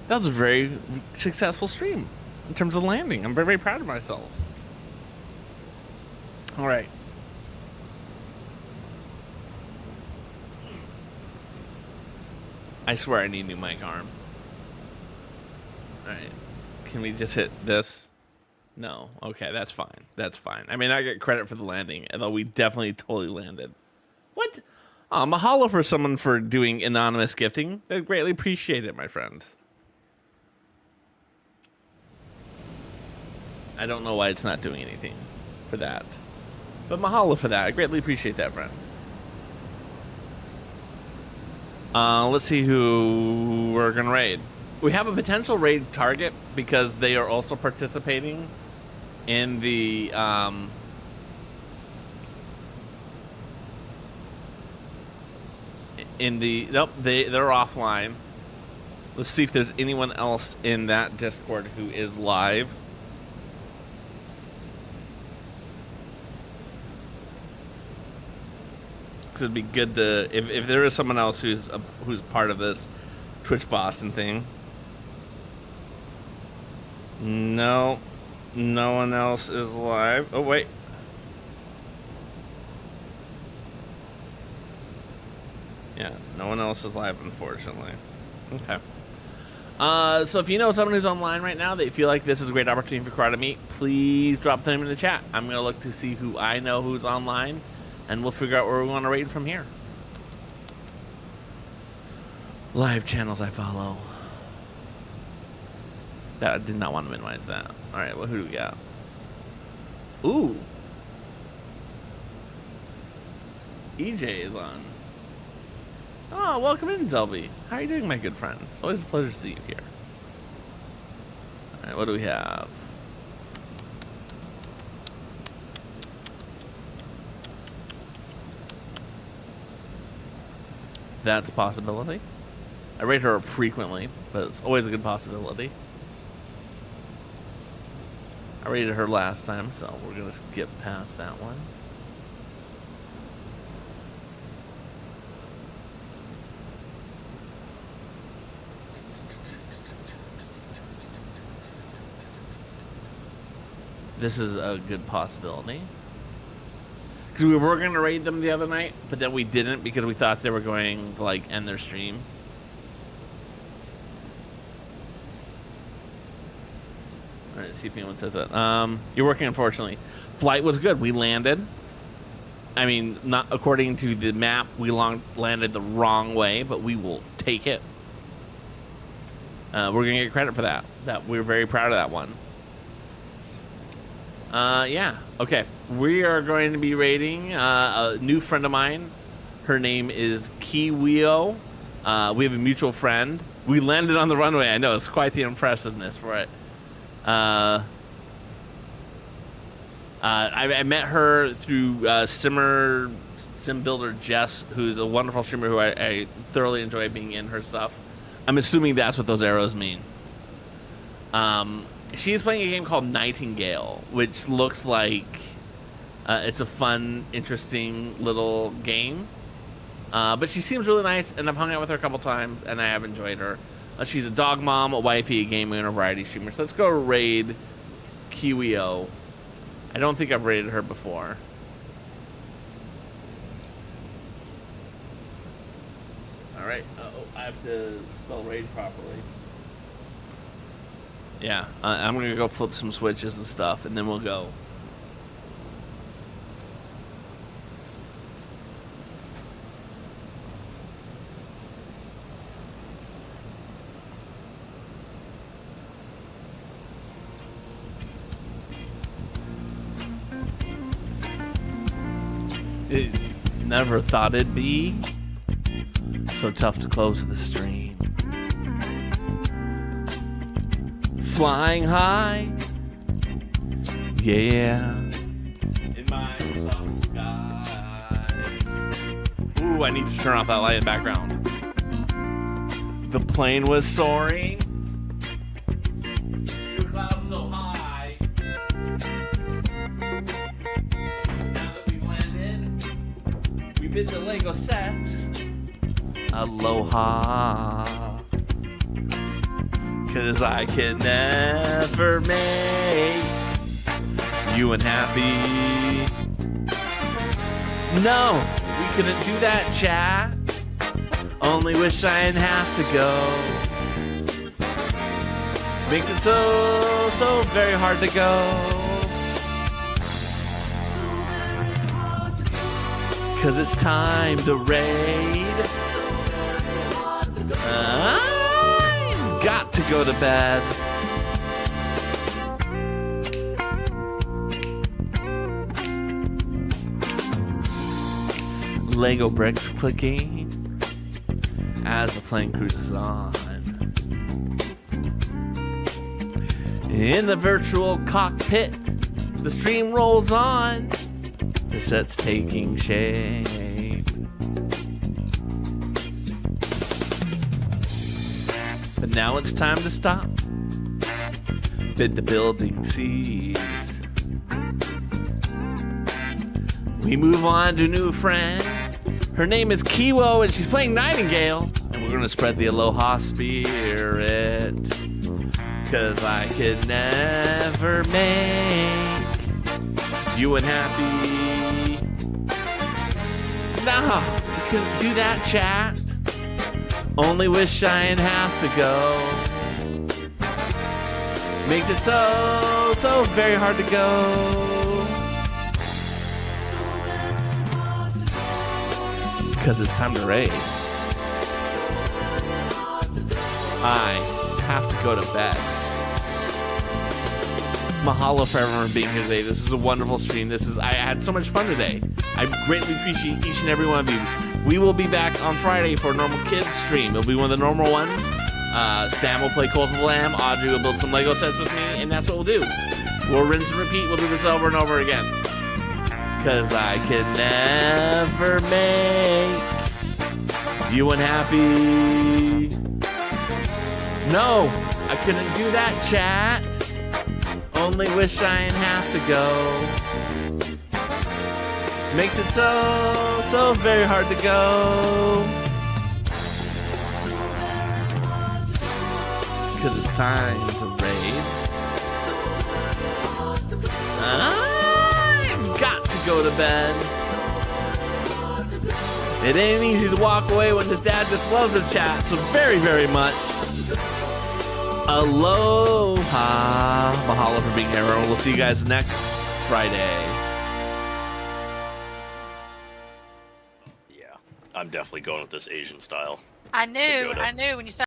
Speaker 1: That was a very successful stream in terms of landing. I'm very, very proud of myself. All right. I swear I need a new mic arm. All right. Can we just hit this? No. Okay, that's fine. That's fine. I mean, I get credit for the landing, although we definitely totally landed. What? Oh, mahalo for someone for doing anonymous gifting. I greatly appreciate it, my friends. I don't know why it's not doing anything for that. But mahalo for that. I greatly appreciate that, friend. Let's see who we're going to raid. We have a potential raid target because they are also participating in the nope, they're offline. Let's see if there's anyone else in that Discord who is live. It'd be good to if there is someone else who's part of this Twitch Boston thing. No one else is live. Oh wait, yeah, no one else is live, unfortunately. Okay. So if you know someone who's online right now that you feel like this is a great opportunity for Karate to meet, please drop them in the chat. I'm gonna look to see who I know who's online, and we'll figure out where we want to raid from here. Live channels I follow. That I did not want to minimize that. All right, well, who do we got? Ooh. EJ is on. Oh, welcome in, Zelby. How are you doing, my good friend? It's always a pleasure to see you here. All right, what do we have? That's a possibility. I rate her frequently, but it's always a good possibility. I rated her last time, so we're going to skip past that one. This is a good possibility. Because we were going to raid them the other night, but then we didn't because we thought they were going to, like, end their stream. All right, see if anyone says that. You're working, unfortunately. Flight was good. We landed. I mean, not according to the map, we landed the wrong way, but we will take it. We're going to get credit for that. We're very proud of that one. Yeah. Okay. We are going to be raiding a new friend of mine. Her name is Kiwio. We have a mutual friend. We landed on the runway. I know. It's quite the impressiveness for it. I met her through Sim Builder Jess, who's a wonderful streamer who I thoroughly enjoy being in her stuff. I'm assuming that's what those arrows mean. She's playing a game called Nightingale, which looks like it's a fun, interesting little game. But she seems really nice, and I've hung out with her a couple times, and I have enjoyed her. She's a dog mom, a wifey, a gamer, and a variety streamer. So let's go raid Kiwio. I don't think I've raided her before. All right. I have to spell raid properly. Yeah, I'm going to go flip some switches and stuff, and then we'll go. Never thought it'd be so tough to close the stream. Flying high, yeah, in my soft skies. Ooh, I need to turn off that light in the background. The plane was soaring through clouds so high. Now that we've landed, we bid the Lego sets aloha. 'Cause I can never make you unhappy. No, we couldn't do that, chat. Only wish I didn't have to go. Makes it so very hard to go. 'Cause it's time to raid. I've got to go to bed. Lego bricks clicking as the plane cruises on. In the virtual cockpit, the stream rolls on. The set's taking shape. But now it's time to stop. Bid the building cease. We move on to a new friend. Her name is Kiwo, and she's playing Nightingale. And we're gonna spread the aloha spirit. 'Cause I could never make you unhappy. No, we couldn't do that, chat. Only wish I didn't have to go. Makes it so very hard to go. Because it's time to raid. I have to go to bed. Mahalo for everyone being here today. This is a wonderful stream. I had so much fun today. I greatly appreciate each and every one of you. We will be back on Friday for a normal kids stream. It'll be one of the normal ones. Sam will play Calls of the Lamb. Audrey will build some Lego sets with me, and that's what we'll do. We'll rinse and repeat. We'll do this over and over again. 'Cause I can never make you unhappy. No, I couldn't do that, chat. Only wish I didn't have to go. Makes it so very hard to go. 'Cause it's time to raid. I've got to go to bed. It ain't easy to walk away when his dad just loves a chat so very much. Aloha. Mahalo for being here, everyone. We'll see you guys next Friday.
Speaker 6: Yeah, I'm definitely going with this Asian style.
Speaker 8: I knew when you started.